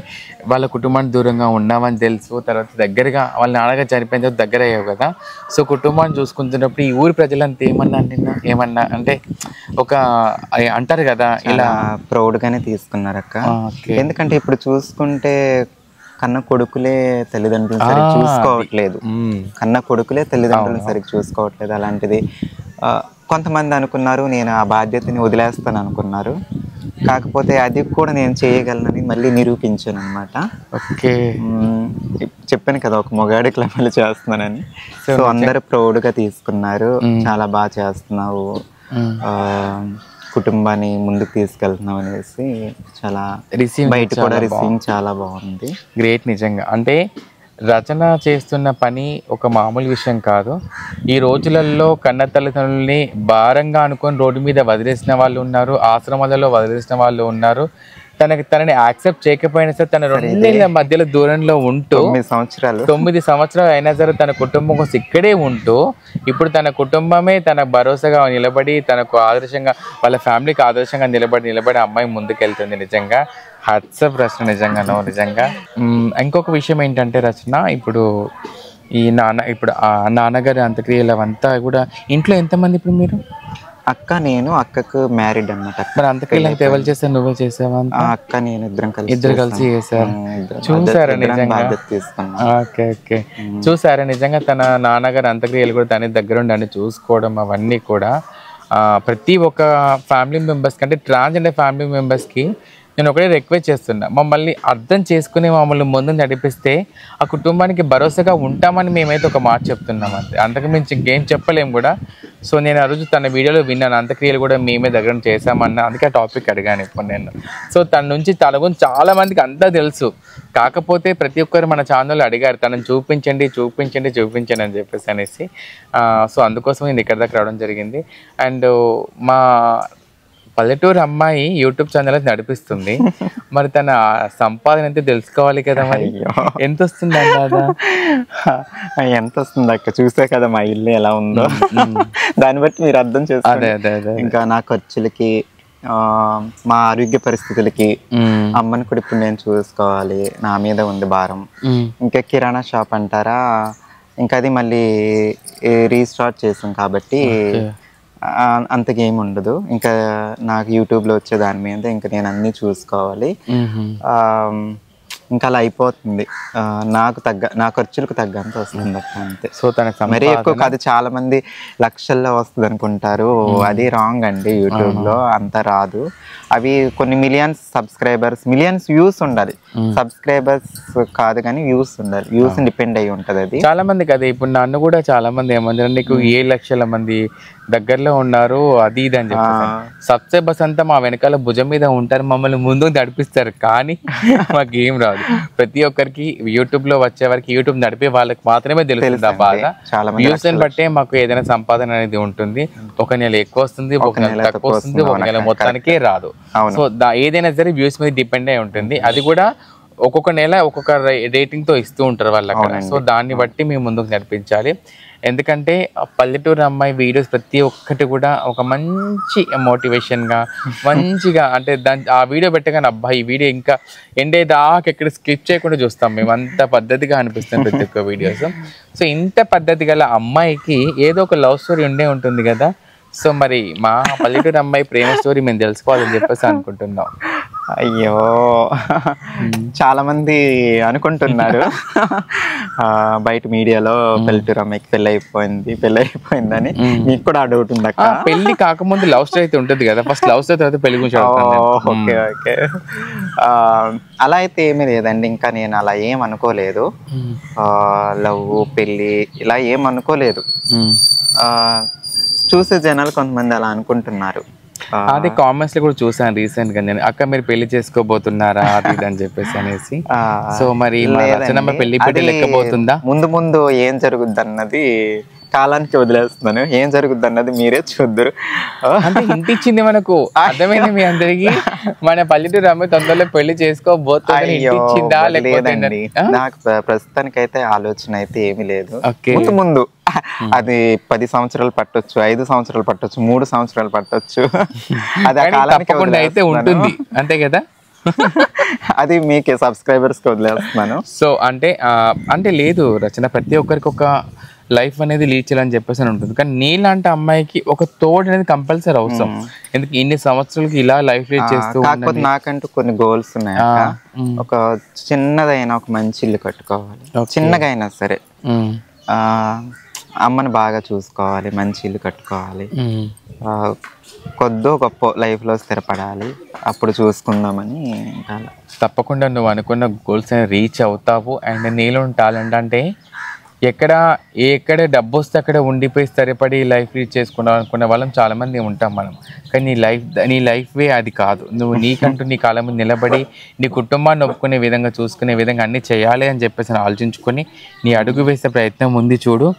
వాళ్ళ కుటుంబానికి దూరంగా ఉన్నావని తెలుసు. తర్వాత దగ్గరగా వాళ్ళ నాన్నగారు చనిపోయిన తర్వాత దగ్గర అయ్యావు కదా. సో కుటుంబాన్ని చూసుకుంటున్నప్పుడు ఈ ఊరి ప్రజలంతా ఏమన్నా అంటే ఒక అంటారు కదా, ఇలా ప్రౌడ్గానే తీసుకున్నారు అక్క. ఎందుకంటే ఇప్పుడు చూసుకుంటే కన్న కొడుకులే తల్లిదండ్రులు సరిగ్గా చూసుకోవట్లేదు. అలాంటిది కొంతమంది అనుకున్నారు నేను ఆ బాధ్యతని వదిలేస్తాను అనుకున్నారు. కాకపోతే అది కూడా నేను చేయగలనని మళ్ళీ నిరూపించాను అనమాట. ఓకే, చెప్పాను కదా ఒక మొగాడికి మళ్ళీ చేస్తున్నానని. సో అందరూ ప్రౌడ్గా తీసుకున్నారు. చాలా బాగా చేస్తున్నావు, కుటుంబాన్ని ముందుకు తీసుకెళ్తున్నాం అనేసి చాలా బయట కూడా రిసీవింగ్ చాలా బాగుంది. గ్రేట్ నిజంగా. అంటే రచన చేస్తున్న పని ఒక మామూలు విషయం కాదు. ఈ రోజులలో కన్న తల్లిదండ్రులని భారంగా అనుకొని రోడ్డు మీద వదిలేసిన వాళ్ళు ఉన్నారు, ఆశ్రమాలలో వదిలేసిన వాళ్ళు ఉన్నారు. తనని యాక్సెప్ట్ చేయకపోయినా సరే తన 2 నెలల మధ్యలో దూరంలో ఉంటూ 9 సంవత్సరాలు అయినా సరే తన కుటుంబం కోసం ఇక్కడే ఉంటూ ఇప్పుడు తన కుటుంబమే తన భరోసాగా నిలబడి తనకు ఆదర్శంగా వాళ్ళ ఫ్యామిలీకి ఆదర్శంగా నిలబడి అమ్మాయి ముందుకెళ్తుంది. నిజంగా హ్యాట్స్ ఆఫ్ రచన, నిజంగా. ఇంకొక విషయం ఏంటంటే రచన, ఇప్పుడు ఇప్పుడు ఆ నాన్నగారి అంత్యక్రియలు అవంతా కూడా ఇంట్లో ఎంతమంది ఇప్పుడు మీరు? అక్క, నేను అక్కకు మ్యారీడ్ అన్నమాట. మరి అంతకెళ్ళి ఎవరు చేశారు? నువ్వే చేసావా? అక్క నేను ఇద్దరు కలిసి చేశారు. చూసారా నిజంగా? ఓకే. చూసారా నిజంగా తన నాన్నగారు అంత్యక్రియలు కూడా తన దగ్గరుండి అన్ని చూసుకోవడం అవన్నీ కూడా ప్రతి ఒక్క ఫ్యామిలీ మెంబర్స్ కంటే ట్రాన్స్జెండర్ ఫ్యామిలీ మెంబర్స్కి నేను ఒకటే రిక్వెస్ట్ చేస్తున్నా, మమ్మల్ని అర్థం చేసుకుని మమ్మల్ని ముందు నడిపిస్తే ఆ కుటుంబానికి భరోసాగా ఉంటామని మేమైతే ఒక మాట చెప్తున్నాం అంతే, అంతకు మించి ఇంకేం చెప్పలేము కూడా. సో నేను ఆ రోజు తన వీడియోలో విన్నాను, అంత్యక్రియలు కూడా మేమే దగ్గర చేసామన్నా, అందుకే ఆ టాపిక్ అడిగాను ఇప్పుడు నేను. సో తన నుంచి తన గురించి చాలా మందికి అంతా తెలుసు, కాకపోతే ప్రతి ఒక్కరు మన ఛానల్లో అడిగారు తనని చూపించండి అని చెప్పేసి అనేసి. సో అందుకోసం నేను ఇక్కడ దాకా రావడం జరిగింది. అండ్ మా పల్లెటూరు అమ్మాయి యూట్యూబ్ ఛానల్ నడిపిస్తుంది, మరి తన సంపాదన అయితే తెలుసుకోవాలి కదా, మరి ఎంత వస్తుంది అంటారా? ఎంత వస్తుంది అక్క, చూసే కదా మా ఇల్లు ఎలా ఉందో, దాన్ని బట్టి మీరు అర్థం చేసుకోండి. ఇంకా నా ఖర్చులకి మా ఆరోగ్య పరిస్థితులకి అమ్మని కూడా ఇప్పుడు నేను చూసుకోవాలి, నా మీద ఉంది భారం. ఇంకా కిరాణా షాప్ అంటారా, ఇంకా అది మళ్ళీ రీస్టార్ట్ చేసాం కాబట్టి అంతకేం ఉండదు. ఇంకా నాకు యూట్యూబ్లో వచ్చే దాని మీద ఇంకా నేను అన్నీ చూసుకోవాలి. ఇంకా అలా అయిపోతుంది, నా ఖర్చులకు తగ్గంత వస్తుంది అక్క అంతే. సో తనకు మరీ ఎక్కువ కాదు, చాలా మంది లక్షల్లో వస్తుంది అనుకుంటారు, అది రాంగ్ అండి. యూట్యూబ్లో అంత రాదు, అవి కొన్ని మిలియన్స్ సబ్స్క్రైబర్స్, మిలియన్స్ వ్యూస్ ఉండాలి, సబ్స్క్రైబర్స్ కాదు కానీ వ్యూస్ ఉండాలి, వ్యూస్ డిపెండ్ అయ్యి ఉంటుంది అది. చాలా మందికి అదే, ఇప్పుడు నన్ను కూడా చాలా మంది ఏమంటారు, నీకు 7 లక్షల మంది దగ్గరలో ఉన్నారు అది ఇది అని చెప్పి, సబ్స్క్రైబర్స్ అంతా మా వెనకాల భుజం మీద ఉంటారు, మమ్మల్ని ముందు నడిపిస్తారు, కానీ మాకేం రాదు. కాదు, ప్రతి ఒక్కరికి యూట్యూబ్ లో వచ్చే వరకు యూట్యూబ్ నడిపే వాళ్ళకి మాత్రమే తెలుస్తుంది ఆ బాధ. చాలా వ్యూస్ బట్టే మాకు ఏదైనా సంపాదన అనేది ఉంటుంది. ఒక నెల ఎక్కువ వస్తుంది, ఒక నెల తక్కువ వస్తుంది, ఒక నెల మొత్తానికే రాదు. సో ఏదైనా సరే వ్యూస్ మీద డిపెండ్ అయి ఉంటుంది. అది కూడా ఒక్కొక్క నెల ఒక్కొక్క రేటింగ్ తో ఇస్తూ ఉంటారు వాళ్ళకి. సో దాన్ని బట్టి మేము ముందుకు నడిపించాలి. ఎందుకంటే పల్లెటూరు అమ్మాయి వీడియోస్ ప్రతి ఒక్కటి కూడా ఒక మంచి మోటివేషన్గా మంచిగా, అంటే ఆ వీడియో పెట్టగానే అబ్బాయి ఈ వీడియో ఇంకా ఎండేదాకా ఎక్కడ స్కిప్ చేయకుండా చూస్తాం మేము, అంత పద్ధతిగా అనిపిస్తుంది ప్రతి ఒక్క వీడియోస్. సో ఇంత పద్ధతి గల అమ్మాయికి ఏదో ఒక లవ్ స్టోరీ ఉండే ఉంటుంది కదా. సో మరి మా పల్లెటూరు అమ్మాయి ప్రేమ స్టోరీ మేము తెలుసుకోవాలని చెప్పేసి అనుకుంటున్నాం. అయ్యో, చాలా మంది అనుకుంటున్నారు బయట మీడియాలో పల్లెటూరు అమ్మాయికి పెళ్ళి అయిపోయిందని. మీకు కూడా ఆ డౌట్ ఉంది అక్క? పెళ్లి కాకముందు లవ్ స్టోరీ అయితే ఉంటుంది కదా, ఫస్ట్ లవ్ స్టోరీ తర్వాత పెళ్లి గురించి. ఓకే ఓకే, అలా అయితే ఏమీ లేదండి. ఇంకా నేను అలా ఏం అనుకోలేదు. లవ్ పెళ్ళి ఇలా ఏం అనుకోలేదు. చూసే జనాలు కొంతమంది అలా అనుకుంటున్నారు. అదే కామెంట్స్ లో కూడా చూసాను రీసెంట్ గా నేను, అక్క మీరు పెళ్లి చేసుకోబోతున్నారా అది ఇది అని చెప్పేసి అనేసి. సో మరి రచనమ్మ పెళ్లి లెక్కబోతుందా? ముందు ఏం జరుగుద్ది అన్నది కాలానికి వదిలేస్తున్నాను. ఏం జరుగుద్ది అన్నది మీరే చూద్దరు. అంటే ఇంటి ఇచ్చింది మనకు, అర్థమైంది మీ అందరికి. మన పల్లెటూరు అమ్మాయి తొందరలో పెళ్లి చేసుకోబోతుంది ఇచ్చిందా? లేదండి, నాకు ప్రస్తుతానికైతే ఆలోచన అయితే ఏమీ లేదు. ముందు అది 10 సంవత్సరాలు పట్టొచ్చు, 5 సంవత్సరాలు పట్టొచ్చు, 3 సంవత్సరాలు పట్టొచ్చు. అది తప్పకుండా అయితే ఉంటుంది, అంతే కదా. అది మీకే సబ్స్క్రైబర్స్ కి వదిలేస్తున్నాను. సో అంటే లేదు రచన, ప్రతి ఒక్కరికి ఒక లైఫ్ అనేది లీడ్ చేయాలని చెప్పేసి అని ఉంటుంది. కానీ నీలాంటి అమ్మాయికి ఒక తోడు అనేది కంపల్సరీ అవసరం. ఎందుకు ఇన్ని సంవత్సరాలకి ఇలా లైఫ్ లీడ్ చేస్తూ. కాకపోతే నాకంటూ కొన్ని గోల్స్ ఉన్నాయి. ఒక చిన్నదైనా ఒక మంచి ఇల్లు కట్టుకోవాలి, చిన్నగా అయినా సరే. అమ్మని బాగా చూసుకోవాలి, మంచి ఇల్లు కట్టుకోవాలి, కొద్దో గొప్ప లైఫ్లో స్థిరపడాలి, అప్పుడు చూసుకుందామని. తప్పకుండా నువ్వు అనుకున్న గోల్స్ రీచ్ అవుతావు. అండ్ నీలో టాలెంట్ అంటే ఎక్కడ డబ్బు వస్తే అక్కడ ఉండిపోయి స్థిరపడి లైఫ్ లీడ్ చేసుకున్నాం అనుకునే వాళ్ళం చాలామంది ఉంటాం మనం. కానీ నీ లైఫే అది కాదు. నువ్వు నీకంటూ నీ కాలం మీద నిలబడి నీ కుటుంబాన్ని ఒప్పుకునే విధంగా చూసుకునే విధంగా అన్నీ చేయాలి అని చెప్పేసి ఆలోచించుకొని నీ అడుగు వేసే ప్రయత్నం ఉంది చూడు.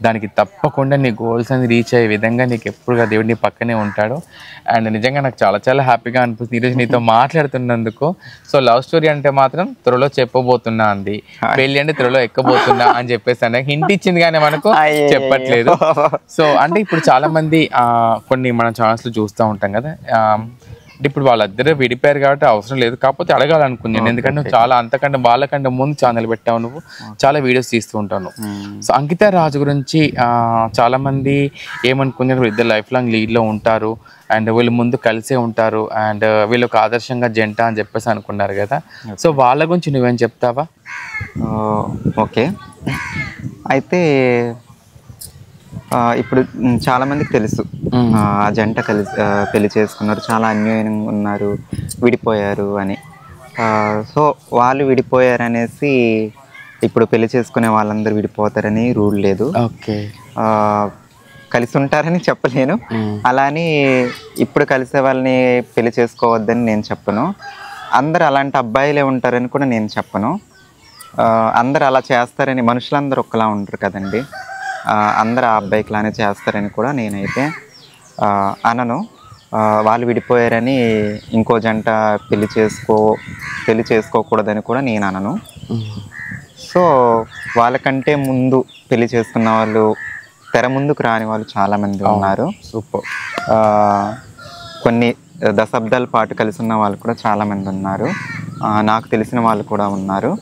దానికి తప్పకుండా నీ గోల్స్ అనేది రీచ్ అయ్యే విధంగా నీకు ఎప్పుడుగా దేవుడు నీ పక్కనే ఉంటాడు. అండ్ నిజంగా నాకు చాలా చాలా హ్యాపీగా అనిపిస్తుంది ఈరోజు నీతో మాట్లాడుతున్నందుకు. సో లవ్ స్టోరీ అంటే మాత్రం త్వరలో చెప్పబోతున్నా అంది, పెళ్ళి అంటే త్వరలో ఎక్కబోతున్నా అని చెప్పేసి హింట్ ఇచ్చింది కానీ మనకు చెప్పట్లేదు. సో అంటే ఇప్పుడు చాలా మంది కొన్ని మన ఛానల్స్ లో చూస్తూ ఉంటాం కదా, అంటే ఇప్పుడు వాళ్ళిద్దరూ విడిపోయారు కాబట్టి అవసరం లేదు, కాకపోతే అడగాలనుకున్నాను. ఎందుకంటే నువ్వు చాలా అంతకంటే వాళ్ళకంటే ముందు ఛానల్ పెట్టావు, నువ్వు చాలా వీడియోస్ తీస్తూ ఉంటాను. సో అంకిత రాజు గురించి చాలా మంది ఏమనుకున్నారు, ఇద్దరు లైఫ్ లాంగ్ లీడ్లో ఉంటారు అండ్ వీళ్ళు ముందు కలిసే ఉంటారు అండ్ వీళ్ళు ఒక ఆదర్శంగా జంట అని చెప్పేసి అనుకున్నారు కదా. సో వాళ్ళ గురించి నువ్వేం చెప్తావా? ఓకే, అయితే ఇప్పుడు చాలా మందికి తెలుసు ఆ జంట పెళ్లి చేసుకున్నారు, చాలా అన్యోన్యంగా ఉన్నారు, విడిపోయారు అని. సో వాళ్ళు విడిపోయారు అనేసి ఇప్పుడు పెళ్లి చేసుకునే వాళ్ళందరూ విడిపోతారని రూల్ లేదు. ఓకే, కలిసి ఉంటారని చెప్పలేను, అలాని ఇప్పుడు కలిసే వాళ్ళని పెళ్లి చేసుకోవద్దని నేను చెప్పను. అందరు అలాంటి అబ్బాయిలే ఉంటారని కూడా నేను చెప్పను. అందరు అలా చేస్తారని, మనుషులందరూ ఒకలా ఉండరు కదండి, అందరు ఆ అబ్బాయికి లానే చేస్తారని కూడా నేనైతే అనను. వాళ్ళు విడిపోయారని ఇంకో జంట పెళ్లి చేసుకోకూడదని కూడా నేను అనను. సో వాళ్ళకంటే ముందు పెళ్లి చేసుకున్న వాళ్ళు, తెర ముందుకు రాని వాళ్ళు చాలామంది ఉన్నారు. సూపర్. కొన్ని దశాబ్దాల పాటు కలిసి ఉన్న వాళ్ళు కూడా చాలామంది ఉన్నారు, నాకు తెలిసిన వాళ్ళు కూడా ఉన్నారు.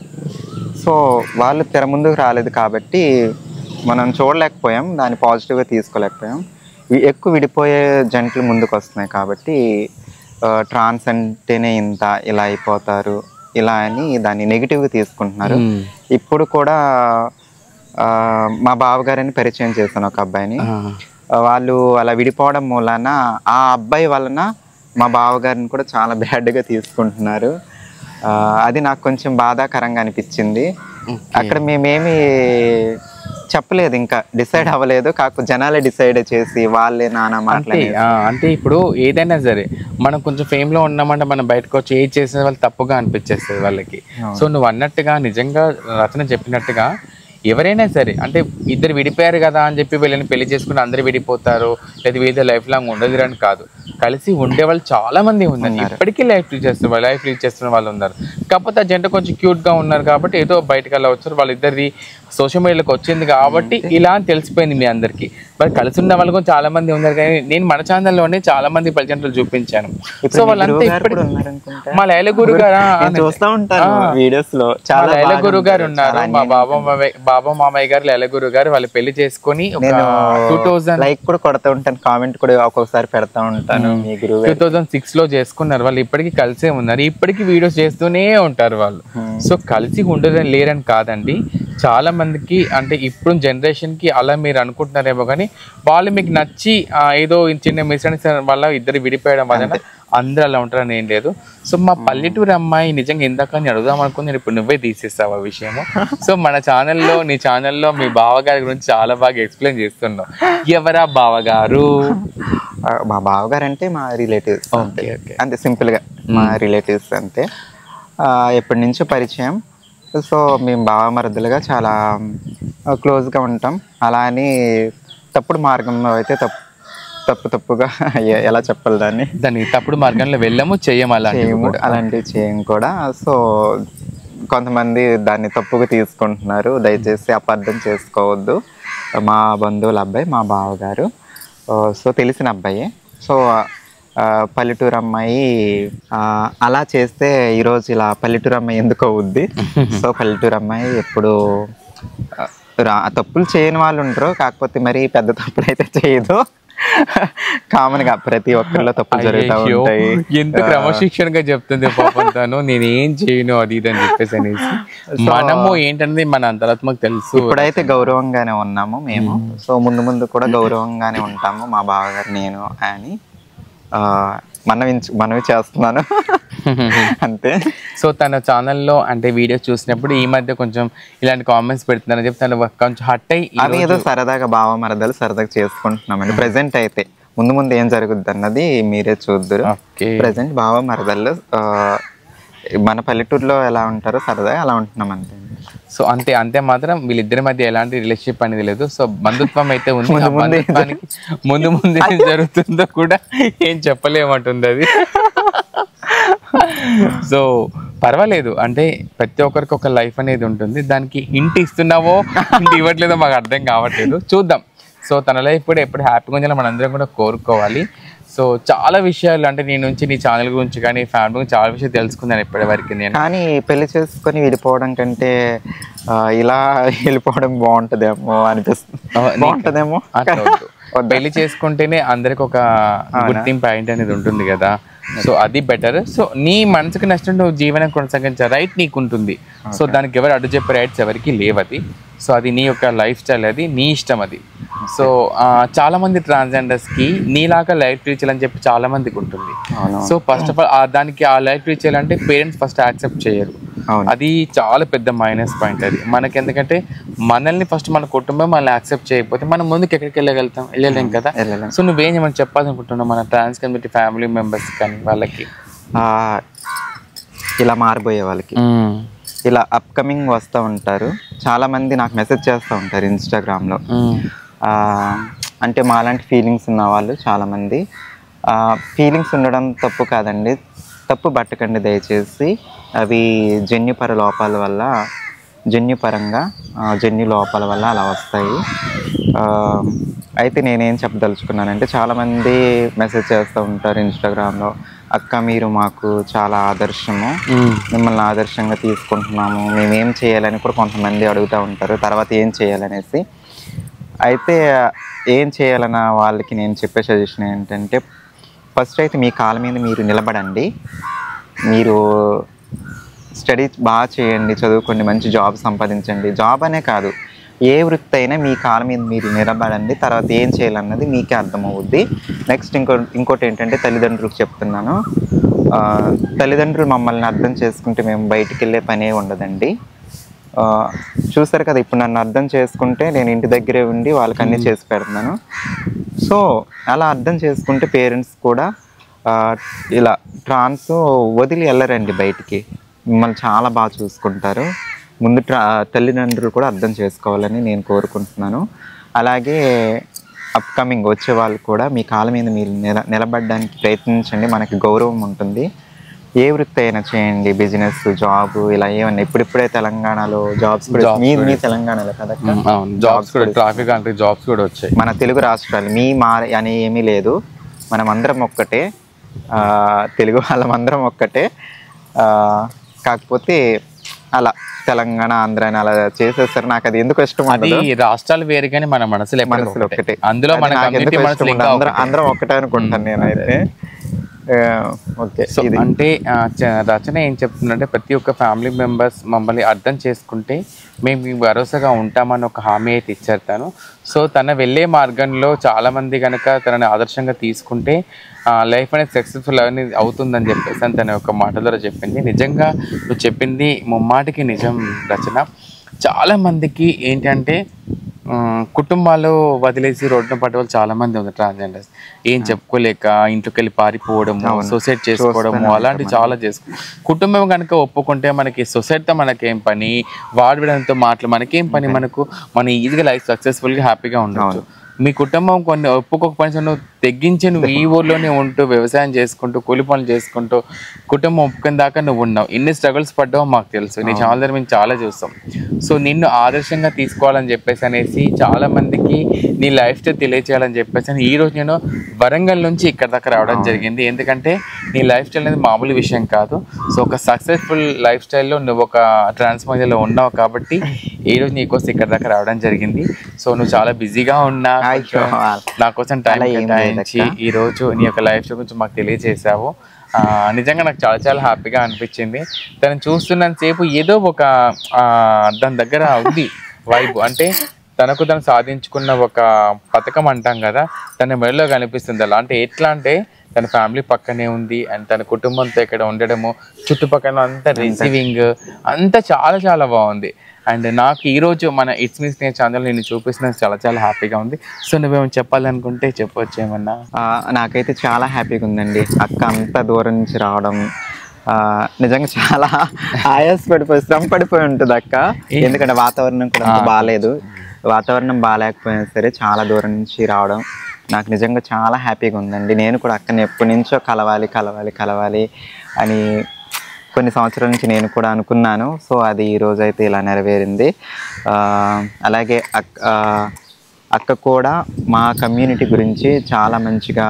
సో వాళ్ళు తెర ముందుకు రాలేదు కాబట్టి మనం చూడలేకపోయాం, దాన్ని పాజిటివ్గా తీసుకోలేకపోయాం. ఎక్కువ విడిపోయే జంటలు ముందుకు వస్తున్నాయి కాబట్టి ట్రాన్స్ అంటేనే ఇంత, ఇలా అయిపోతారు, ఇలా అని దాన్ని నెగిటివ్గా తీసుకుంటున్నారు. ఇప్పుడు కూడా మా బావగారని పరిచయం చేశాను ఒక అబ్బాయిని. వాళ్ళు అలా విడిపోవడం మూలాన ఆ అబ్బాయి వలన మా బావగారిని కూడా చాలా బ్యాడ్గా తీసుకుంటున్నారు. అది నాకు కొంచెం బాధాకరంగా అనిపించింది. అక్కడ మేమేమి చెప్పలేదు, ఇంకా డిసైడ్ అవ్వలేదు. కాకపోతే జనాలే డిసైడ్ చేసి వాళ్ళే నానా మాట్లాడి. అంటే ఇప్పుడు ఏదైనా సరే మనం కొంచెం ఫేమ్ లో ఉన్నామంటే మనం బయటకు వచ్చి ఏది చేసిన వాళ్ళు తప్పుగా అనిపించేస్తుంది వాళ్ళకి. సో నువ్వు అన్నట్టుగా నిజంగా రచన చెప్పినట్టుగా ఎవరైనా సరే అంటే ఇద్దరు విడిపోయారు కదా అని చెప్పి వీళ్ళని పెళ్లి చేసుకుని అందరు విడిపోతారు లేదా వీళ్ళ లైఫ్ లాంగ్ ఉండదు అని కాదు. కలిసి ఉండే వాళ్ళు చాలా మంది ఉన్నారు, ఇప్పటికీ లైఫ్ లీడ్ చేస్తున్న వాళ్ళు ఉన్నారు. కాకపోతే ఆ జంట కొంచెం క్యూట్ గా ఉన్నారు కాబట్టి ఏదో బయటకు అలా వచ్చారు. వాళ్ళిద్దరిది సోషల్ మీడియాలోకి వచ్చింది కాబట్టి ఇలా అని తెలిసిపోయింది మీ అందరికి. మరి కలిసి ఉన్న వాళ్ళు కూడా చాలా మంది ఉన్నారు. కానీ నేను మన ఛానల్లోనే చాలా మంది పల్లెటూరు చూపించాను. సో వాళ్ళంతా మా లైల గురు గారు చూస్తూ ఉంటారు వీడియోస్ లో, చాలా లైల గురు గారు ఉన్నారు. మా బాబా మామయ్య గారు లైల గురు గారు వాళ్ళు పెళ్లి చేసుకుని 2000 లైక్ కూడా కొడతా ఉంటాను, కామెంట్ కూడా ఒక్కొక్కసారి పెడతా ఉంటాను. 2006 లో చేసుకున్నారు. వాళ్ళు ఇప్పటికీ కలిసే ఉన్నారు, ఇప్పటికీ వీడియోస్ చేస్తూనే ఉంటారు వాళ్ళు. సో కలిసి ఉండడం లేరని కాదండి, చాలా మందికి అంటే ఇప్పుడు జనరేషన్ కి అలా మీరు అనుకుంటున్నారేమో కానీ వాళ్ళు మీకు నచ్చి ఏదో చిన్న మిస్అండర్స్టాండింగ్ వల్ల ఇద్దరు విడిపోయడం వల్ల అందరూ అలా ఉంటారని ఏం లేదు. సో మా పల్లెటూరు అమ్మాయి నిజంగా ఇందాక నేను అడుగుదాం అనుకుని నేను ఇప్పుడు నువ్వే తీసేస్తావు ఆ విషయము. సో మన ఛానల్లో నీ ఛానల్లో మీ బావగారి గురించి చాలా బాగా ఎక్స్ప్లెయిన్ చేస్తున్నావు. ఎవరా బావగారు? మా బావగారు అంటే మా రిలేటివ్స్ అంతే, సింపుల్ గా మా రిలేటివ్స్ అంతే. ఎప్పటి నుంచో పరిచయం. సో మేము బావ మరదలుగా చాలా క్లోజ్గా ఉంటాం. అలా అని తప్పుడు మార్గంలో అయితే తప్పుగా ఎలా చెప్పాలి దాన్ని తప్పుడు మార్గంలో వెళ్ళము, చేయము అలాంటివి చేయం కూడా. సో కొంతమంది దాన్ని తప్పుగా తీసుకుంటున్నారు, దయచేసి అపార్థం చేసుకోవద్దు. మా బంధువుల అబ్బాయి మా బావగారు, సో తెలిసిన అబ్బాయి. సో పల్లెటూరు అమ్మాయి అలా చేస్తే ఈరోజు ఇలా పల్లెటూరు అమ్మాయి ఎందుకు అవుద్ది? సో పల్లెటూరు అమ్మాయి ఎప్పుడు తప్పులు చేయని వాళ్ళు ఉంటారు, కాకపోతే మరి పెద్ద తప్పులు అయితే చేయదు. కామన్ గా ప్రతి ఒక్కరిలో తప్పులు జరుగుతూ ఉంటాయి. ఎంత క్రమశిక్షణగా చెప్తుంది పాపం తను, నేనేం చేయను అది ఇది అని చెప్పేసి అనేసి. మనము ఏంటనేది మన అంతరాత్మకు తెలుసు. ఇప్పుడైతే గౌరవంగానే ఉన్నాము మేము. సో ముందు కూడా గౌరవంగానే ఉంటాము మా బావగారు నేను అని మనవి చేస్తున్నాను అంతే. సో తన ఛానల్లో అంటే వీడియోస్ చూసినప్పుడు ఈ మధ్య కొంచెం ఇలాంటి కామెంట్స్ పెడుతున్నారని చెప్పి తను కొంచెం హట్ అయ్యి అది ఏదో సరదాగా బావ మరదలు సరదాగా చేసుకుంటున్నామండి. ప్రెసెంట్ అయితే ముందు ఏం జరుగుద్ది అన్నది మీరే చూద్దరు. ప్రెసెంట్ బావ మరదలు మన పల్లెటూరులో ఎలా ఉంటారో సరదాగా అలా ఉంటున్నాం అంతే. సో అంతే మాత్రం వీళ్ళిద్దరి మధ్య ఎలాంటి రిలేషన్షిప్ అనేది లేదు. సో బంధుత్వం అయితే ఉంది. ముందు ఏం జరుగుతుందో కూడా ఏం చెప్పలేమంటుంది అది. సో పర్వాలేదు, అంటే ప్రతి ఒక్కరికి ఒక లైఫ్ అనేది ఉంటుంది. దానికి హింట్ ఇస్తున్నావో హింట్ ఇవ్వట్లేదో మాకు అర్థం కావట్లేదు, చూద్దాం. సో తన లైఫ్ కూడా ఎప్పుడు హ్యాపీగా ఉండాలని మనం అందరం కూడా కోరుకోవాలి. సో చాలా విషయాలు అంటే నీ నుంచి నీ ఛానల్ గురించి కానీ ఫ్యామిలీ గురించి చాలా విషయాలు తెలుసుకున్నాను ఇప్పటివరకు నేను. కానీ పెళ్లి చేసుకొని వెళ్ళిపోవడం కంటే ఇలా వెళ్ళిపోవడం బాగుంటుందేమో అనిపిస్తుంది. బాగుంటుందేమో. పెళ్లి చేసుకుంటేనే అందరికి ఒక గుర్తింపు పాయింట్ అనేది ఉంటుంది కదా, సో అది బెటర్. సో నీ మనసుకు నష్టం నువ్వు జీవనం కొనసాగించే రైట్ నీకు ఉంటుంది. సో దానికి ఎవరు అడ్డు చెప్పే రైట్స్ ఎవరికి లేవు అది. సో అది నీ యొక్క లైఫ్ స్టైల్, అది నీ ఇష్టం అది. సో చాలా మంది ట్రాన్స్జెండర్స్కి నీలాగా లైఫ్ లీడ్ చేయాలని చెప్పి చాలా మందికి ఉంటుంది. సో ఫస్ట్ ఆఫ్ ఆల్ దానికి ఆ లైఫ్ లీడ్ చేయాలంటే పేరెంట్స్ ఫస్ట్ యాక్సెప్ట్ చేయరు. అది చాలా పెద్ద మైనస్ పాయింట్ అది మనకి. ఎందుకంటే మనల్ని ఫస్ట్ మన కుటుంబం మనల్ని యాక్సెప్ట్ చేయకపోతే మనం ముందుకు ఎక్కడికి వెళ్ళలేం కదా. సో నువ్వేం ఏమైనా చెప్పాలనుకుంటున్నావు మన ట్రాన్స్ కమ్యూనిటీ ఫ్యామిలీ మెంబర్స్ కానీ వాళ్ళకి, ఇలా మారిపోయే వాళ్ళకి? ఇలా అప్కమింగ్ వస్తూ ఉంటారు చాలామంది, నాకు మెసేజ్ చేస్తూ ఉంటారు ఇన్స్టాగ్రామ్లో. అంటే మాలాంటి ఫీలింగ్స్ ఉన్న వాళ్ళు చాలామంది. ఫీలింగ్స్ ఉండడం తప్పు కాదండి, తప్పు పట్టకండి దయచేసి. అవి జన్యుపరంగా లోపాల వల్ల అలా వస్తాయి. అయితే నేనేం చెప్పదలుచుకున్నానంటే, చాలామంది మెసేజ్ చేస్తూ ఉంటారు ఇన్స్టాగ్రామ్లో, అక్క మీరు మాకు చాలా ఆదర్శము, మిమ్మల్ని ఆదర్శంగా తీసుకుంటున్నాము, మేమేం చేయాలని కూడా కొంతమంది అడుగుతూ ఉంటారు. తర్వాత ఏం చేయాలనేసి. అయితే ఏం చేయాలన్న వాళ్ళకి నేను చెప్పే సజెషన్ ఏంటంటే, ఫస్ట్ అయితే మీ కాళ్ళ మీద మీరు నిలబడండి. మీరు స్టడీ బాగా చేయండి, చదువుకోండి, మంచి జాబ్ సంపాదించండి. జాబ్ అనే కాదు, ఏ వృత్తి అయినా మీ కాళ్ళ మీద మీరు నిలబడండి. తర్వాత ఏం చేయాలన్నది మీకే అర్థమవుద్ది. నెక్స్ట్ ఇంకోటి ఏంటంటే, తల్లిదండ్రులకు చెప్తున్నాను, తల్లిదండ్రులు మమ్మల్ని అర్థం చేసుకుంటే మేము బయటికి వెళ్ళే పనే ఉండదండి. చూసారు కదా, ఇప్పుడు నన్ను అర్థం చేసుకుంటే నేను ఇంటి దగ్గరే ఉండి వాళ్ళకి అన్నీ చేసి పెడుతున్నాను. సో అలా అర్థం చేసుకుంటే పేరెంట్స్ కూడా ఇలా ట్రాన్స్ వదిలి వెళ్ళరండి బయటికి, మిమ్మల్ని చాలా బాగా చూసుకుంటారు. ముందు తల్లిదండ్రులు కూడా అర్థం చేసుకోవాలని నేను కోరుకుంటున్నాను. అలాగే అప్కమింగ్ వచ్చే వాళ్ళు కూడా మీ కాళ్ళ మీద మీరు నిలబడడానికి ప్రయత్నించండి. మనకి గౌరవం ఉంటుంది. ఏ వృత్తి అయినా చేయండి, బిజినెస్, జాబ్, ఇలా ఏమన్నా. ఇప్పుడిప్పుడే తెలంగాణలో జాబ్స్ కూడా, మీ తెలంగాణలో కదా జాబ్స్ కూడా, ట్రాఫిక్ అంటే జాబ్స్ కూడా వచ్చాయి. మన తెలుగు రాష్ట్రాలు మీ అని ఏమీ లేదు, మనం అందరం ఒక్కటే, తెలుగు వాళ్ళమందరం ఒక్కటే. కాకపోతే అలా తెలంగాణ, ఆంధ్ర అని అలా చేసేస్తారు. నాకు అది ఎందుకు ఇష్టం, అది రాష్ట్రాలు వేరు కానీ మన మనసులో ఒక్కటే. అందులో అందరం ఒక్కటే అనుకుంటాను నేనైతే. ఓకే. సో అంటే రచన ఏం చెప్తుందంటే, ప్రతి ఒక్క ఫ్యామిలీ మెంబర్స్ మమ్మల్ని అర్థం చేసుకుంటే మేము మీ భరోసాగా ఉంటామని ఒక హామీ అయితే ఇచ్చారు తను. సో తన వెళ్ళే మార్గంలో చాలామంది కనుక తనని ఆదర్శంగా తీసుకుంటే లైఫ్ అనేది సక్సెస్ఫుల్ అనేది అవుతుందని చెప్పేసి అని తన యొక్క మాట ద్వారా చెప్పింది. నిజంగా నువ్వు చెప్పింది ముమ్మాటికి నిజం రచన. చాలామందికి ఏంటంటే కుటుంబాలు వదిలేసి రోడ్డున పడ్డ వాళ్ళు చాలామంది ఉంది ట్రాన్స్జెండర్స్. ఏం చెప్పుకోలేక ఇంట్లోకి వెళ్ళి పారిపోవడము, సూసైడ్ చేసుకోవడము, అలాంటివి చాలా కుటుంబం కనుక ఒప్పుకుంటే మనకి సొసైటీతో మనకేం పని, వాడడంతో మాటలు మనకేం పని, మన ఈజీగా లైఫ్ సక్సెస్ఫుల్గా హ్యాపీగా ఉండవచ్చు. మీ కుటుంబం కొన్ని ఒప్పుకోకపోయినా నువ్వు తెగించి నువ్వు ఈ ఊర్లోనే ఉంటూ వ్యవసాయం చేసుకుంటూ కూలి పనులు చేసుకుంటూ కుటుంబం ఒప్పుకుని దాకా నువ్వు ఉన్నావు. ఇన్ని స్ట్రగుల్స్ పడ్డావో మాకు తెలుసు, నీ ఛానల్ దగ్గర మేము చాలా చూస్తాం. సో నిన్ను ఆదర్శంగా తీసుకోవాలని చెప్పేసి అనేసి చాలా మందికి నీ లైఫ్ స్టైల్ తెలియచేయాలని చెప్పేసి ఈ రోజు నేను వరంగల్ నుంచి ఇక్కడ దాకా రావడం జరిగింది. ఎందుకంటే నీ లైఫ్ స్టైల్ అనేది మామూలు విషయం కాదు. సో ఒక సక్సెస్ఫుల్ లైఫ్ స్టైల్లో నువ్వు ఒక ట్రాన్స్ఫర్మేషన్లో ఉన్నావు కాబట్టి ఈ రోజు నీకోసం ఇక్కడ దాకా రావడం జరిగింది. సో నువ్వు చాలా బిజీగా ఉన్నా నా కోసం టైం కేటాయించి ఈ రోజు నీ యొక్క లైఫ్ స్టైల్ గురించి మాకు తెలియజేసావు. నిజంగా నాకు చాలా చాలా హ్యాపీగా అనిపించింది. తను చూస్తున్నంతసేపు ఏదో ఒక దాని దగ్గర ఉంది వైబ్, అంటే తనకు తను సాధించుకున్న ఒక పథకం అంటాం కదా, తన మెడలో కనిపిస్తుంది. అలా అంటే ఎట్లా అంటే తన ఫ్యామిలీ పక్కనే ఉంది అండ్ తన కుటుంబంతో ఇక్కడ ఉండడము, చుట్టుపక్కల అంతా రిసీవింగ్ అంతా చాలా చాలా బాగుంది. అండ్ నాకు ఈరోజు మన ఇట్స్ మీ స్నేహ ఛానల్ నేను చూపిస్తున్నది చాలా చాలా హ్యాపీగా ఉంది. సో నువ్వేమైనా చెప్పాలనుకుంటే చెప్పొచ్చు ఏమన్నా? నాకైతే చాలా హ్యాపీగా ఉందండి. అక్క అంత దూరం నుంచి రావడం నిజంగా చాలా శ్రమ పడిపోయి ఉంటుంది అక్క. ఎందుకంటే వాతావరణం కూడా అంత బాగాలేదు. వాతావరణం బాగాలేకపోయినా సరే చాలా దూరం నుంచి రావడం నాకు నిజంగా చాలా హ్యాపీగా ఉందండి. నేను కూడా అక్కని ఎప్పటి నుంచో కలవాలి అని కొన్ని సంవత్సరాల నుంచి నేను కూడా అనుకున్నాను. సో అది ఈరోజు అయితే ఇలా నెరవేరింది. అలాగే అక్క కూడా మా కమ్యూనిటీ గురించి చాలా మంచిగా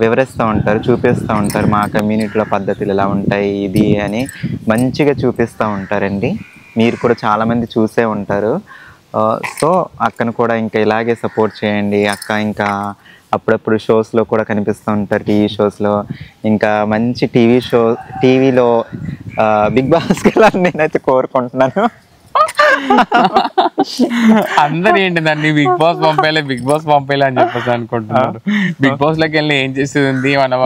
వివరిస్తూ ఉంటారు, చూపిస్తూ ఉంటారు. మా కమ్యూనిటీలో పద్ధతులు ఎలా ఉంటాయి ఇది అని మంచిగా చూపిస్తూ ఉంటారండి. మీరు కూడా చాలామంది చూసే ఉంటారు. సో అక్కను కూడా ఇంకా ఇలాగే సపోర్ట్ చేయండి. అక్క ఇంకా అప్పుడప్పుడు షోస్లో కూడా కనిపిస్తూ ఉంటారు, టీవీ షోస్లో. ఇంకా మంచి టీవీలో బిగ్ బాస్కి వెళ్ళాలని నేనైతే కోరుకుంటున్నాను. అందరు ఏంటి దాన్ని బిగ్ బాస్ పంపేయాలి అని చెప్పేసి అనుకుంటున్నారు. బిగ్ బాస్ లోకి వెళ్ళి ఏం చేస్తుంది, మనం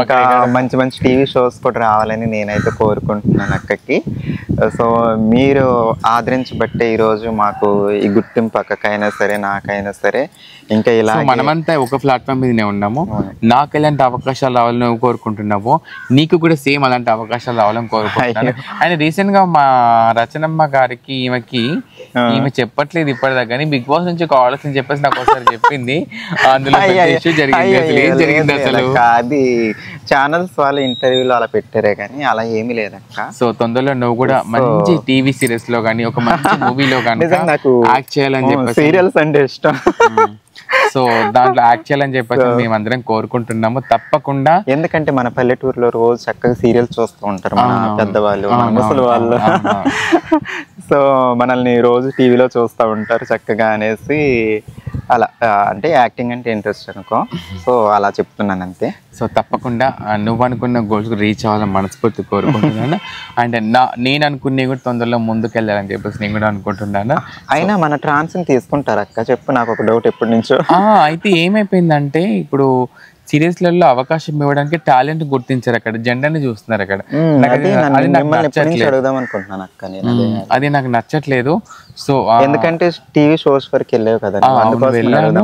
మంచి మంచి టీవీ షోస్ కూడా రావాలని నేనైతే కోరుకుంటున్నాను అక్కకి. సో మీరు ఆదరించబట్టే ఈరోజు మాకు ఈ గుర్తింపు అక్కకైనా సరే నాకైనా సరే. ఇంకా ఇలా మనమంతా ఒక ప్లాట్ఫామ్ మీదనే ఉన్నాము. నాకు ఎలాంటి అవకాశాలు రావాలని నువ్వు కోరుకుంటున్నావు, నీకు కూడా సేమ్ అలాంటి అవకాశాలు రావాలని కోరుకుంటున్నాను. అండ్ రీసెంట్ గా మా రచనమ్మ గారికి ఈమె చెప్పట్లేదు ఇప్పటిదాకా, కానీ బిగ్ బాస్ నుంచి కావాల్సి అని చెప్పేసి నాకు ఒకసారి చెప్పింది. అందులో ఇష్యూ జరిగింది. అసలు ఏం జరిగింది అసలు? అది ఛానల్స్ వాళ్ళ ఇంటర్వ్యూలో అలా పెట్టారే కానీ అలా ఏమీ లేదక్క. సో తొందరలో నువ్వు కూడా మంచి టీవీ సిరీస్ లో కానీ ఒక మంచి మూవీలో కానీ యాక్ట్ చేయాలని చెప్పేసి, సీరియల్స్ అంటే ఇష్టం, సో దాంట్లో యాక్ట్ చేయాలని చెప్పేసి మేమందరం కోరుకుంటున్నాము తప్పకుండా. ఎందుకంటే మన పల్లెటూరులో రోజు చక్కగా సీరియల్స్ చూస్తూ ఉంటారు మన పెద్దవాళ్ళు, మన ముసలి వాళ్ళు. సో మనల్ని రోజు టీవీలో చూస్తూ ఉంటారు చక్కగా అనేసి అలా, అంటే యాక్టింగ్ అంటే ఇంట్రెస్ట్ అనుకో. సో అలా చెప్తున్నాను అంతే. సో తప్పకుండా నువ్వు అనుకున్న గోల్స్ రీచ్ అవ్వాలని మనస్ఫూర్తి కోరుకుంటున్నాను. అండ్ నేను అనుకునే కూడా తొందరలో ముందుకు వెళ్ళాలని చెప్పేసి నేను కూడా అనుకుంటున్నాను. అయినా మన ట్రాన్స్ని తీసుకుంటారు అక్క? చెప్పు, నాకు ఒక డౌట్ ఎప్పటి నుంచో. అయితే ఏమైపోయిందంటే ఇప్పుడు సిరీస్లలో అవకాశం ఇవ్వడానికి టాలెంట్ గుర్తించారు, అక్కడ జెండర్ని చూస్తున్నారు అక్కడ. అడుగుదాం అనుకుంటున్నాను అక్క నేను. అది నాకు నచ్చట్లేదు. సో ఎందుకంటే టీవీ షోస్ వరకు వెళ్ళావు కదా, వెళ్ళాను.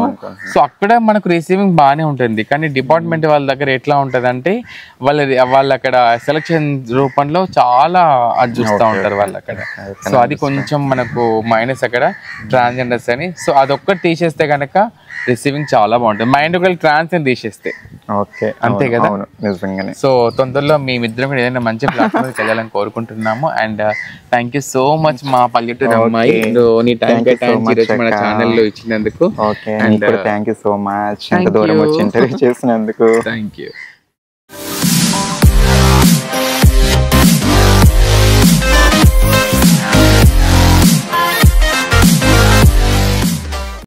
సో అక్కడ మనకు రిసీవింగ్ బాగానే ఉంటుంది, కానీ డిపార్ట్మెంట్ వాళ్ళ దగ్గర ఎట్లా ఉంటుంది అంటే వాళ్ళు అక్కడ సెలక్షన్ రూపంలో చాలా అది చూస్తూ ఉంటారు వాళ్ళు అక్కడ. సో అది కొంచెం మనకు మైనస్ అక్కడ ట్రాన్స్జెండర్స్ అని. సో అదొక్కటి తీసేస్తే కనుక రిసీవింగ్ చాలా బాగుంటుంది. మైండ్ ఒకవేళ ట్రాన్స్ అని తీసేస్తే ఓకే అంతే కదా. నిజంగానే. సో తొందరలో మేమిద్దరం కూడా ఏదైనా మంచి ప్లాట్ఫామ్కి వెళ్ళాలని కోరుకుంటున్నాము. And thank you so much మా పల్లెటూరు అమ్మాయి, నీ టైం కేటాయించి మన ఛానల్లో ఇచ్చినందుకు. థ్యాంక్ యూ సో మచ్, ఇంత దూరం వచ్చి ఇంటర్వ్యూ చేసినందుకు. Thank you.